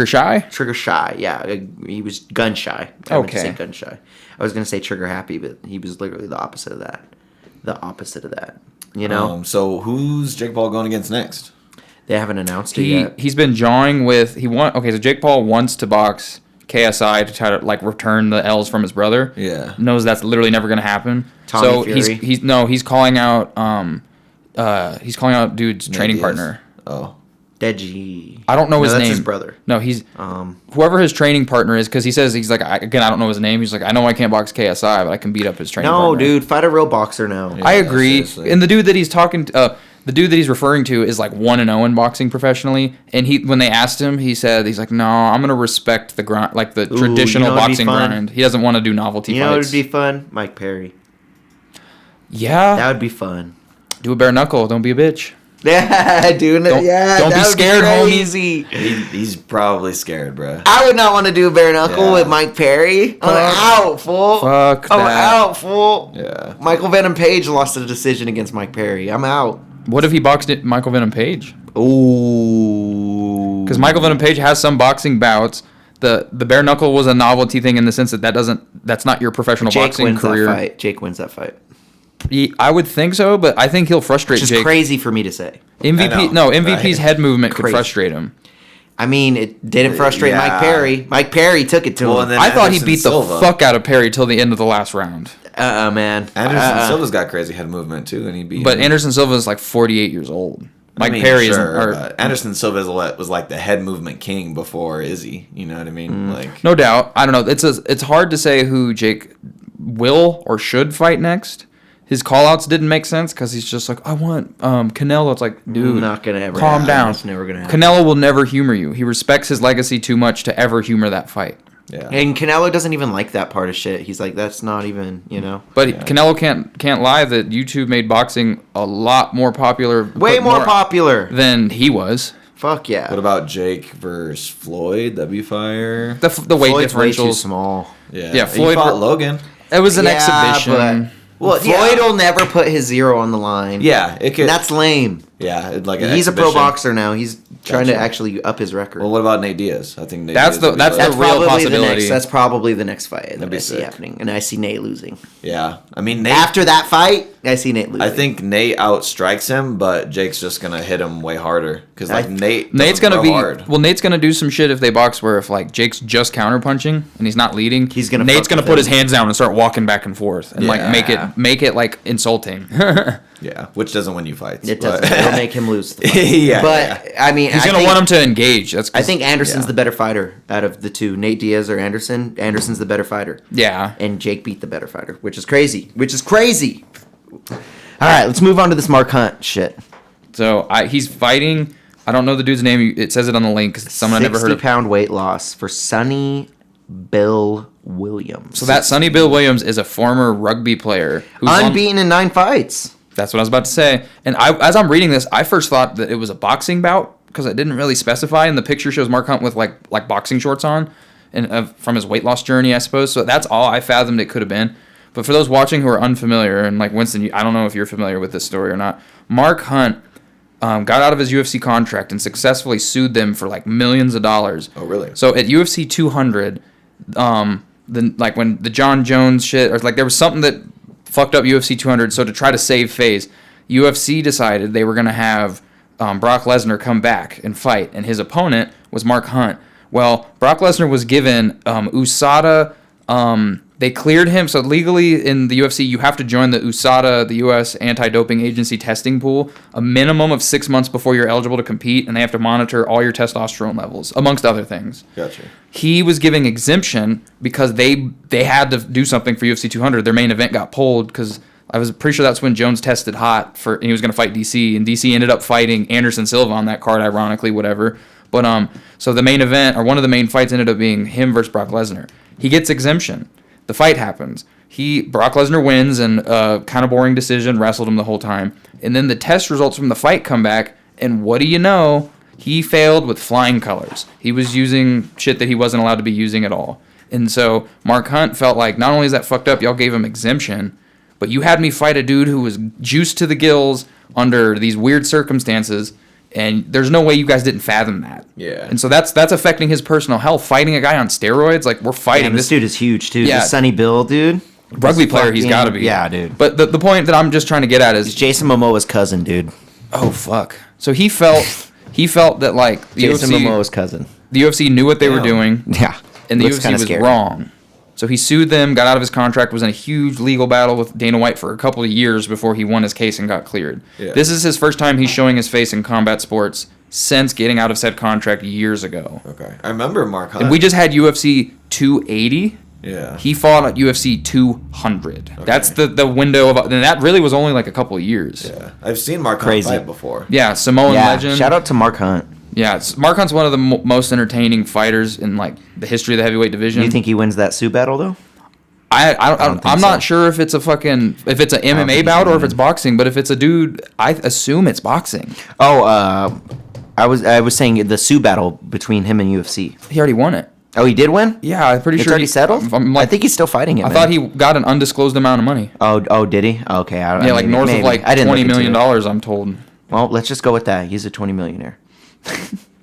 shy. Trigger shy. Yeah, he was gun shy. I would Okay. say gun shy. I was gonna say trigger happy, but he was literally the opposite of that. You know, So who's Jake Paul going against next? they haven't announced it yet. He's been jawing with so Jake Paul wants to box KSI to try to like return the L's from his brother. Yeah. Knows that's literally never gonna happen. Tommy so Fury? he's calling out dude's training Diaz? partner. Oh. Deji. I don't know his that's name. his brother. No, he's whoever his training partner is, because he says he's like I don't know his name. He's like, I know I can't box KSI, but I can beat up his training partner. No, dude, fight a real boxer now. Yeah. I agree. seriously. And the dude that he's talking to, the dude that he's referring to is like 1-0 in boxing professionally. And when they asked him, he said he's like, no, I'm gonna respect the grind, like the traditional you know what'd be boxing fun? grind. He doesn't want to do novelty You know what fights. would be fun? Mike Perry. Yeah, That would be fun. do a bare knuckle. Don't be a bitch. Yeah, dude. Don't be scared, homie. crazy. He's probably scared, bro. I would not want to do a bare knuckle Yeah. with Mike Perry. I'm out, fool. Fuck I'm that. out, fool. Yeah. Michael Venom Page lost a decision against Mike Perry. I'm out. What if he boxed it, Michael Venom Page? Ooh. Because Michael Venom Page has some boxing bouts. The bare knuckle was a novelty thing in the sense that's not your professional Jake boxing wins career. that fight. Jake wins that fight. I would think so, but I think he'll frustrate Which is Jake. crazy for me to say. MVP, MVP's right? head movement could Crazy. frustrate him. I mean, it didn't frustrate Yeah. Mike Perry. Mike Perry took it to Well, him. and then I thought he Anderson beat Silva. the fuck out of Perry till the end of the last round. Man. Anderson Silva's got crazy head movement too, and he beat. But him. Anderson Silva is like 48 years old. Mike I mean, Perry sure, isn't. but Anderson Silva was like the head movement king before Izzy. You know what I mean? Like, No doubt. I don't know. It's hard to say who Jake will or should fight next. His call-outs didn't make sense because he's just like, I want Canelo. It's like, dude, Not gonna ever calm happen. down. It's never gonna happen. Canelo will never humor you. He respects his legacy too much to ever humor that fight. yeah. And Canelo doesn't even like that part of shit. He's like, that's not even, you know. But Canelo can't lie that YouTube made boxing a lot more popular. Way but more popular. than he was. Fuck yeah. What about Jake versus Floyd? That'd be fire. The weight Floyd's way too differentials. small. Yeah. Yeah, He Floyd- fought Logan. It was an Yeah, exhibition. Well, Floyd will never put his zero on the line. Yeah, it could. And that's lame. yeah, like an He's a pro exhibition. boxer now. He's trying to Gotcha. actually up his record. Well, what about Nate Diaz? I think Nate That's Diaz the- would be that's like- the real possibility. That's probably the next fight that That'd be I see sick. happening, and I see Nate losing. yeah. I mean, Nate. After that fight, I see Nate losing. I think Nate outstrikes him, but Jake's just gonna hit him way harder because like Nate's Nate's gonna be hard. well. Nate's gonna do some shit if they box where if like Jake's just counter punching and he's not leading, He's gonna Nate's fuck gonna with put him. his hands down and start walking back and forth and like Yeah. make it like insulting. Yeah, which doesn't win you fights. it but- doesn't. It'll make him lose. The fight. Yeah, but I mean, He's I gonna think- want him to engage. That's I think Anderson's Yeah. the better fighter out of the two, Nate Diaz or Anderson. Anderson's the better fighter, yeah. and Jake beat the better fighter, which is crazy. All right, let's move on to this Mark Hunt shit. So he's fighting. I don't know the dude's name. It says it on the link because it's someone I never heard of. 60-pound weight loss for Sonny Bill Williams. So that Sonny Bill Williams is a former rugby player who's unbeaten in 9 fights. That's what I was about to say. And as I'm reading this, I first thought that it was a boxing bout because it didn't really specify. And the picture shows Mark Hunt with like boxing shorts on, and from his weight loss journey, I suppose. So that's all I fathomed it could have been. But for those watching who are unfamiliar, and like Winston, I don't know if you're familiar with this story or not. Mark Hunt got out of his UFC contract and successfully sued them for like millions of dollars. Oh, really? So at UFC 200, like when the John Jones shit, or like there was something that fucked up UFC 200. So to try to save face, UFC decided they were going to have Brock Lesnar come back and fight, and his opponent was Mark Hunt. Well, Brock Lesnar was given USADA. They cleared him. So legally in the UFC, you have to join the USADA, the U.S. Anti-Doping Agency testing pool, a minimum of 6 months before you're eligible to compete, and they have to monitor all your testosterone levels, amongst other things. Gotcha. He was giving exemption because they had to do something for UFC 200. Their main event got pulled because I was pretty sure that's when Jones tested hot and he was going to fight DC, and DC ended up fighting Anderson Silva on that card, ironically, whatever. But so the main event, or one of the main fights, ended up being him versus Brock Lesnar. He gets exemption. The fight happens. Brock Lesnar wins in a kind of boring decision, wrestled him the whole time. And then the test results from the fight come back, and what do you know? He failed with flying colors. He was using shit that he wasn't allowed to be using at all. And so Mark Hunt felt like, not only is that fucked up, y'all gave him exemption, but you had me fight a dude who was juiced to the gills under these weird circumstances, and there's no way you guys didn't fathom that. Yeah. And so that's affecting his personal health. Fighting a guy on steroids, like we're fighting. Damn, this dude is huge too. Yeah. The Sonny Bill dude. Rugby player, he's got to be. Yeah, dude. But the point that I'm just trying to get at is He's Jason Momoa's cousin, dude. oh fuck. So he felt that like the Jason UFC, Momoa's cousin. the UFC knew what they were Damn. doing, Yeah. and the Looks UFC kinda was scary. wrong. So he sued them, got out of his contract, was in a huge legal battle with Dana White for a couple of years before he won his case and got cleared. Yeah. This is his first time he's showing his face in combat sports since getting out of said contract years ago. Okay. I remember Mark Hunt. And we just had UFC 280. Yeah. He fought at UFC 200. Okay. That's the window of, and that really was only like a couple of years. Yeah. I've seen Mark Crazy. Hunt fight before. Yeah, Samoan Yeah. legend. Shout out to Mark Hunt. Yeah, Mark Hunt's one of the most entertaining fighters in like the history of the heavyweight division. Do you think he wins that Sioux battle though? I'm think not so. sure if it's an MMA think bout he's or if it's boxing, but if it's a dude, I assume it's boxing. Oh, I was saying the Sioux battle between him and UFC. He already won it. Oh, he did win? Yeah, I'm pretty It's sure already settled? I think he's still fighting it. I thought he got an undisclosed amount of money. Oh, did he? Okay. Yeah, like north of like $20 million, I'm told. Well, let's just go with that. He's a 20 millionaire.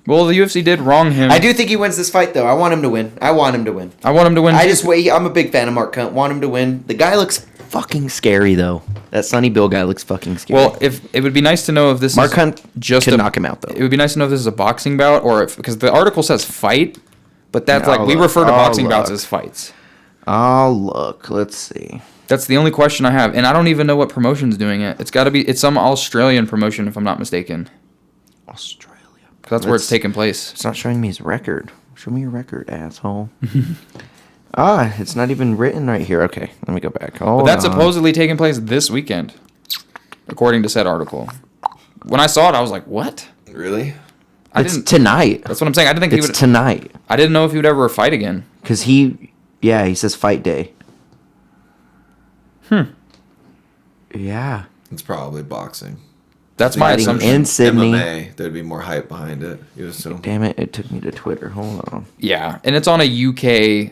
Well, the UFC did wrong him. I do think he wins this fight, though. I want him to win. I want him to win. I'm a big fan of Mark Hunt. Want him to win. The guy looks fucking scary, though. That Sonny Bill guy looks fucking scary. Well, if it would be nice to know if this Mark is Hunt just could knock him out, though. It would be nice to know if this is a boxing bout or if, because the article says fight, but that's No, like we look. refer to Oh, boxing bouts look. as fights. Oh, look. Let's see. That's the only question I have, and I don't even know what promotion's doing it. It's some Australian promotion, if I'm not mistaken. Australia. 'Cause that's where it's taking place. It's not showing me his record. Show me your record, asshole. It's not even written right here. Okay, let me go back. But that's supposedly taking place this weekend, according to said article. When I saw it, I was like, "What?" Really? It's tonight. That's what I'm saying. I didn't think he It's would. tonight. I didn't know if he would ever fight again. Because he says fight day. Yeah. It's probably boxing. That's my Fighting assumption. in Sydney. MMA, there'd be more hype behind it. You assume? Damn it, it took me to Twitter. Hold on. Yeah, and it's on a UK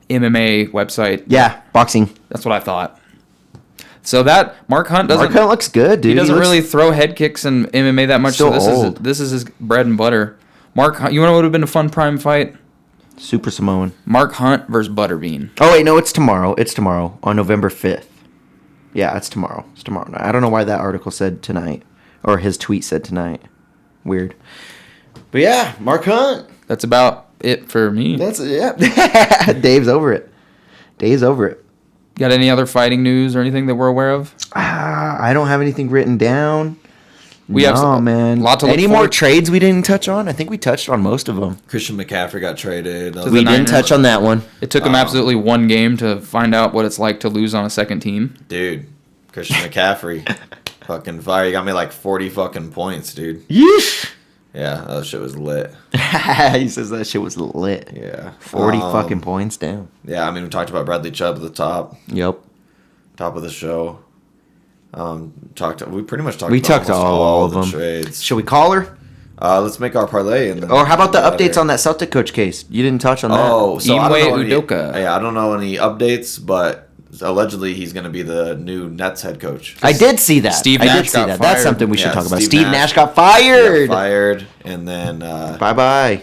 MMA website. Yeah, boxing. That's what I thought. So that Mark Hunt doesn't. Mark Hunt looks good, dude. He doesn't looks- really throw head kicks in MMA that much. Still so old. this is his bread and butter. Mark Hunt. You know what would have been a fun prime fight? Super Samoan. Mark Hunt versus Butterbean. Oh, wait, no, it's tomorrow. It's tomorrow on November 5th. Yeah, it's tomorrow. It's tomorrow night. I don't know why that article said tonight. Or his tweet said tonight. Weird. But yeah, Mark Hunt. That's about it for me. That's yeah. Dave's over it. Dave's over it. Got any other fighting news or anything that we're aware of? I don't have anything written down. We have some- man. lot to look Any more forward- trades we didn't touch on? I think we touched on most of them. Christian McCaffrey got traded. the We didn't Niners. touch on that one. It took him absolutely one game to find out what it's like to lose on a second team. Dude, Christian McCaffrey. Fucking fire. He got me like 40 fucking points, dude. Yeesh. Yeah, that shit was lit. He says that shit was lit. Yeah. 40 fucking points down. Yeah, I mean, we talked about Bradley Chubb at the top Yep. of the show. We pretty much talked We about talked almost all of the them. trades. Should we call her? Let's make our parlay. And then Or how about the get out of updates here. on that Celtic coach case? You didn't touch on that. Oh, so I don't know Ime any, Udoka. yeah, I don't know any updates, but allegedly he's going to be the new Nets head coach. I did see that. Steve I Nash did see got that. That's fired. something we should Yeah, talk about. Steve Steve Nash Nash got fired. Fired, and then Bye-bye.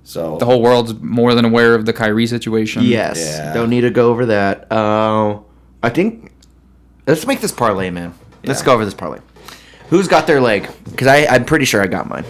so The whole world's more than aware of the Kyrie situation. Yes. Yeah. Don't need to go over that. I think let's make this parlay, man. Let's Yeah. go over this parlay. Who's got their leg? Because I'm pretty sure I got mine.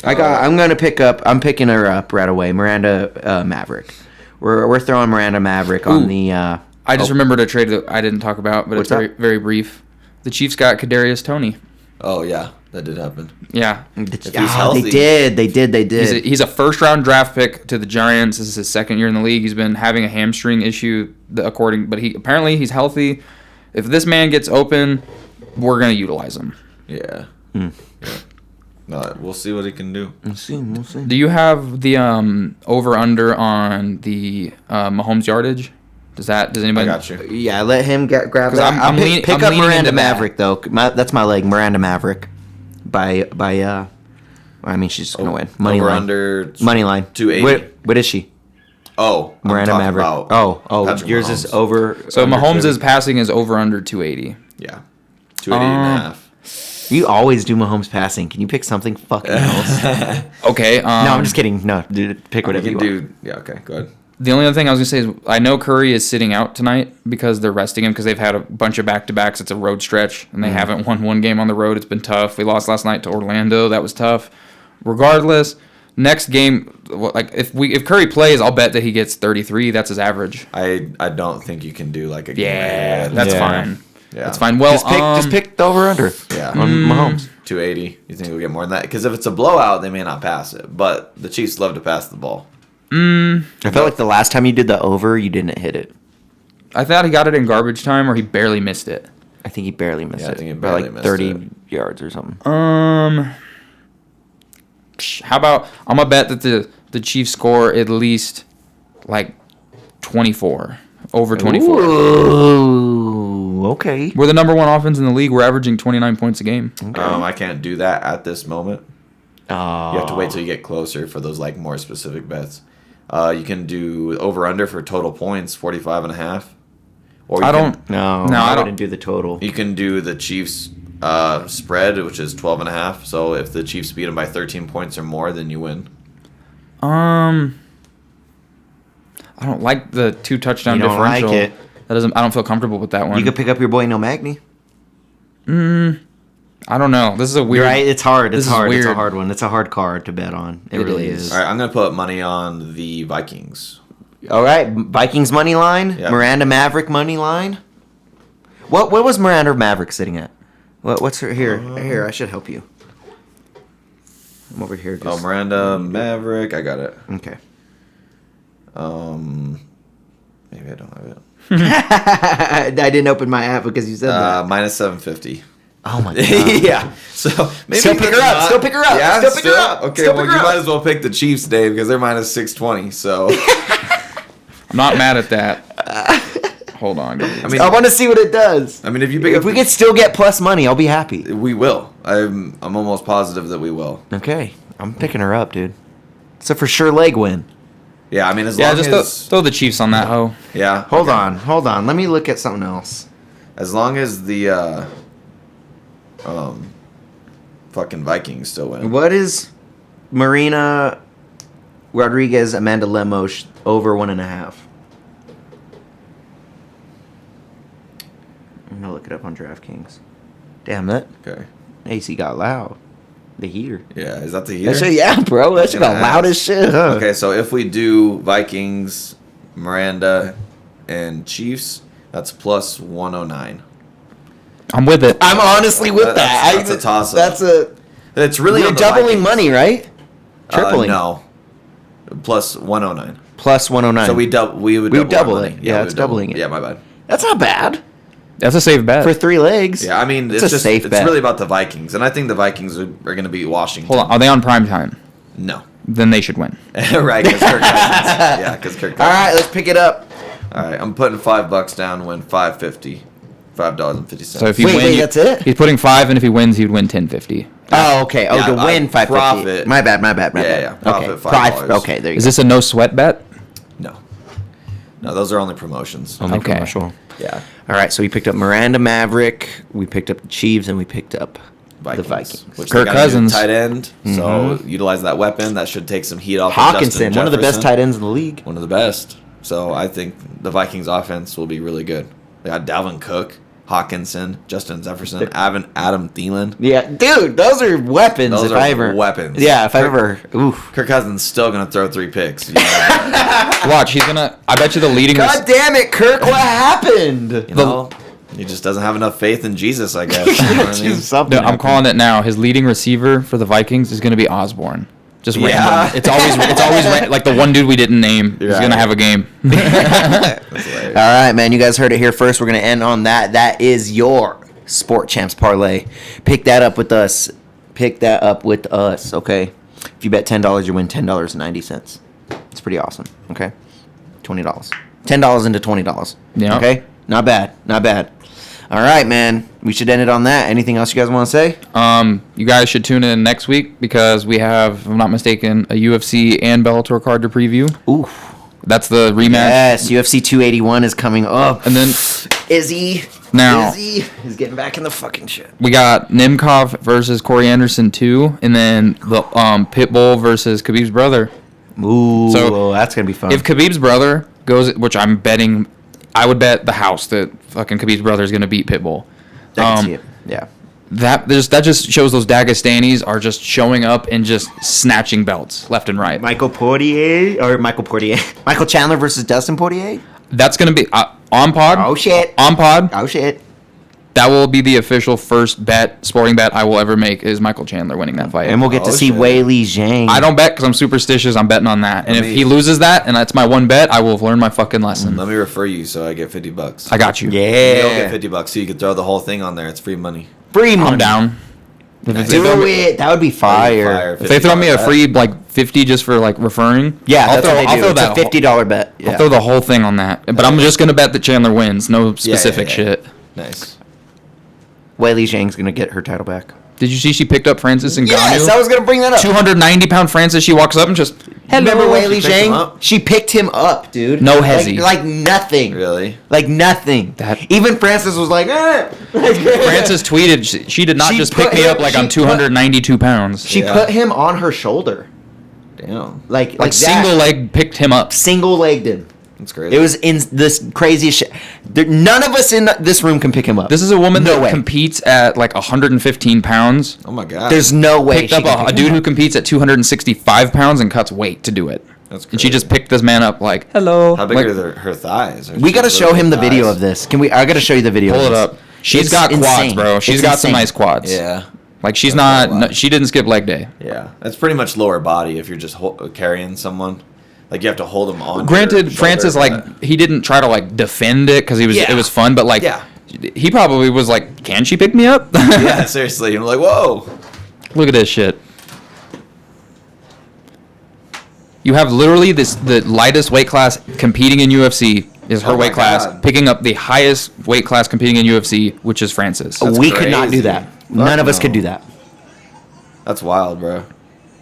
I'm picking her up right away. Miranda Maverick. We're throwing Miranda Maverick on the. I just remembered a trade that I didn't talk about, but What's it's very, that? very brief. The Chiefs got Kadarius Toney. oh yeah, that did happen. Yeah. he's healthy. They did. He's a first-round draft pick to the Giants. This is his second year in the league. He's been having a hamstring issue, but he's healthy. If this man gets open, we're gonna utilize him. Yeah. Yeah. No, we'll see what he can do. We'll see. Do you have the over/under on the Mahomes yardage? Does anybody? I got you. Yeah, let him grab 'Cause that. I'm leaning Pick up into Miranda that. Maverick though. That's my leg, Miranda Maverick. By I mean she's just gonna win. Money Over line. under Money line. 280. What is she? Oh, I'm Miranda talking Maverick. about Oh, Patrick yours Mahomes. is over. So under Mahomes' 30. passing is over/under 280. Yeah. 280 and a half. You always do Mahomes passing. Can you pick something fucking else? Okay. No, I'm just kidding. No, dude, pick whatever You you can want. do. Yeah. Okay. Go ahead. The only other thing I was gonna say is I know Curry is sitting out tonight because they're resting him because they've had a bunch of back-to-backs. It's a road stretch and they haven't won one game on the road. It's been tough. We lost last night to Orlando. That was tough. Regardless, next game, like if Curry plays, I'll bet that he gets 33. That's his average. I don't think you can do like a game. Yeah, that's Yeah. fine. Yeah. That's fine. Well, Just pick the over under. Yeah. On Mahomes. 280. You think we'll get more than that? Because if it's a blowout, they may not pass it. But the Chiefs love to pass the ball. I felt like the last time you did the over, you didn't hit it. I thought he got it in garbage time or he barely missed it. I think he barely missed Yeah, I it. think he by barely like missed 30 it. yards or something. How about I'm gonna bet that the Chiefs score at least like 24, over 24. Ooh, okay. We're the number one offense in the league. We're averaging 29 points a game. I can't do that at this moment. Oh. You have to wait till you get closer for those like more specific bets. You can do over under for total points, 45 and a half. Or I don't. No, No, I I don't- wouldn't do the total. You can do the Chiefs spread, which is 12 and a half. So if the Chiefs beat them by 13 points or more, then you win. I don't like the 2 touchdown You don't like differential. it. That doesn't. I don't feel comfortable with that one. You could pick up your boy No Magny. I don't know. This is a weird. Right? It's hard. This It's is hard. It's a weird. hard one. It's a hard card to bet on. It It really is. is. All right, I'm going to put money on the Vikings. All right, Vikings money line. Yeah. Miranda Maverick money line. What was Miranda Maverick sitting at? What's her here? Here, I should help you. I'm over here. Oh, Just, Miranda Maverick. I got it. okay. Maybe I don't have it. I didn't open my app because you said that. Minus 750. Oh my god. Yeah. So maybe Still pick her up, still pick her up, Yeah, still pick her up, Okay, still well pick her you up. might as well pick the Chiefs, Dave, because they're minus 620. So I'm not mad at that. Hold on. I mean, I want to see what it does. I mean, if you pick If up, we could still get plus money, I'll be happy. we will. I'm almost positive that we will. Okay, I'm picking her up, dude. It's a for sure leg win. Yeah, I mean, as Yeah, long just as throw the Chiefs on that hoe. yeah. Hold okay. on. Let me look at something else. As long as the fucking Vikings still win. What is Marina Rodriguez Amanda Lemos over 1.5? I'm gonna look it up on DraftKings. Damn, that Okay. AC got loud. The heater. Yeah, is that the heater? That shit, yeah, bro. That shit got Gonna loud ask. as shit. Huh? Okay, so if we do Vikings, Miranda, and Chiefs, that's plus 109. I'm with it. I'm honestly with that. That's a toss-up. That's a. It's really We're on the doubling Vikings. money, right? Tripling. No. Plus 109. Plus 109. So we would We would double double our it. money. Yeah, we it's would double- doubling it. Yeah, my bad. That's not bad That's a safe bet. for 3 legs. Yeah, I mean, It's it's a just safe it's bet. really about the Vikings, and I think the Vikings are going to beat Washington. Hold on. Are they on prime time? No. Then they should win. Right, because Kirk Cousins. Yeah, because Kirk Cousins. All right, let's pick it up. All right, I'm putting $5 down, win $5.50. $5.50. So if you Wait, win, that's it? He's putting 5, and if he wins, he'd win 1050. Oh, okay. Oh, Yeah, to win 550. profit. My bad. Yeah, yeah. Okay. Profit $5. Okay, there you Is go. this a no sweat bet? No. No, those are only promotions. Only Okay. commercial. Yeah. All right, so we picked up Miranda Maverick, we picked up the Chiefs, and we picked up the Vikings. Which Kirk they got a new Cousins. tight end. So utilize that weapon. That should take some heat off. Of Hawkinson, Justin one of the best Jefferson. tight ends in the league. One of the best. So I think the Vikings offense will be really good. They got Dalvin Cook, Hawkinson, Justin Jefferson, Adam Thielen. Yeah, dude, those are weapons. Those if are I ever weapons. Yeah, if I ever. Oof. Kirk Cousins still gonna throw 3 picks. You know, Watch, he's gonna. I bet you the leading. God damn it, Kirk! What happened? you know? He just doesn't have enough faith in Jesus, I guess. You know what I mean? Something. No, I'm happened. calling it now. His leading receiver for the Vikings is going to be Osborne. Just Yeah. random. It's always like the one dude we didn't name is Right. going to have a game. That's hilarious. All right, man. You guys heard it here first. We're gonna end on that. That is your Sport Champs parlay. Pick that up with us. Pick that up with us. Okay. If you bet $10, you win $10.90. It's pretty awesome. Okay. $20. $10 into $20. Yeah. Okay. Not bad. Not bad. All right, man. We should end it on that. Anything else you guys want to say? You guys should tune in next week because we have, if I'm not mistaken, a UFC and Bellator card to preview. Ooh. That's the rematch. Yes. UFC 281 is coming up. And then Izzy. Now- Izzy is getting back in the fucking shit. we got Nimkov versus Corey Anderson 2, and then the Pitbull versus Khabib's brother. Ooh. So, that's gonna be fun. If Khabib's brother goes, which I'm betting, I would bet the house that fucking Khabib's brother is going to beat Pitbull. I can see it. Yeah. That just shows those Dagestanis are just showing up and just snatching belts left and right. Michael Chandler versus Dustin Poirier. That's going to be on pod. Oh shit. On pod. Oh shit. That will be the official first sporting bet I will ever make is Michael Chandler winning that fight. And we'll get to Oh, see shit. Weili Zhang. I don't bet because I'm superstitious. I'm betting on that. And if he loses that and that's my one bet, I will have learned my fucking lesson. Let me refer you so I get $50. I got you. You'll Yeah. get $50 so you can throw the whole thing on there. It's free money. Free money. I'm down. If they Do throw me- it. That would be fire. If they throw me a free like 50 just for like referring, Yeah, I'll that's throw, what they I'll do. throw It's that a $50 bet. Yeah. I'll throw the whole thing on that. But I'm just gonna bet that Chandler wins. No specific shit. Nice. Weili Zhang's gonna get her title back. Did you see she picked up Francis Ngannou? Yes, I was gonna bring that up. 290-pound Francis. She walks up and just Remember Weili She picked him Zhang? up? She picked him up, dude. No hezzy. Like nothing. Really? Like nothing. Even Francis was like, eh. Francis tweeted she did not She just put pick me him- up like she I'm put- 292 pounds. She Yeah. put him on her shoulder. Damn. Like like single that. leg picked him up. Single legged him. That's crazy. It was in this craziest shit. None of us in this room can pick him up. This is a woman No that way. competes at like 115 pounds. Oh my god. There's no way. Picked she up can a pick dude him who up. competes at 265 pounds and cuts weight to do it. That's And she crazy. just picked this man up like, hello. How big Like, are her thighs? We gotta show him the video of this. Can we? I gotta show you the video. pull of it this. up. She's It's got quads, insane. bro. She's It's got some insane. nice quads. Yeah. Like she's That's not. a lot. No, she didn't skip leg day. Yeah. That's pretty much lower body if you're just carrying someone. Like you have to hold them on. Granted, your shoulder, Francis but- like he didn't try to like defend it because Yeah. it was fun, but like Yeah. he probably was like, can she pick me up? Yeah, seriously. I'm like, whoa. Look at this shit. You have literally the lightest weight class competing in UFC is her Oh my weight class, God. picking up the highest weight class competing in UFC, which is Francis. That's We could not do crazy. that. Fuck None of us no. could do that. That's wild, bro.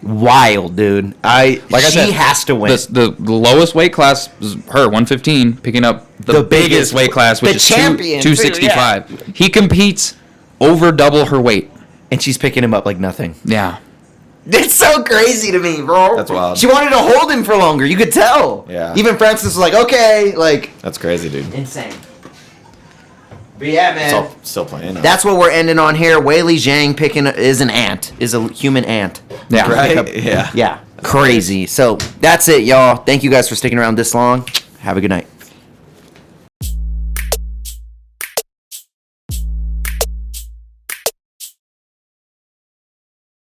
Wild, dude. Like I she said, has to win. The lowest weight class is her 115, picking up the, The biggest biggest- weight class, which the is champion, too, 265. He competes over double her weight. And she's picking him up like nothing. Yeah. It's so crazy to me, bro. That's wild. She wanted to hold him for longer. You could tell. Yeah. Even Francis was like, okay, like That's crazy, dude. insane. But yeah, man. It's all still playing. That's what we're ending on here. Weili Zhang is an ant, is a human ant. Yeah. right. Yeah. Yeah, crazy. So that's it, y'all. Thank you guys for sticking around this long. Have a good night.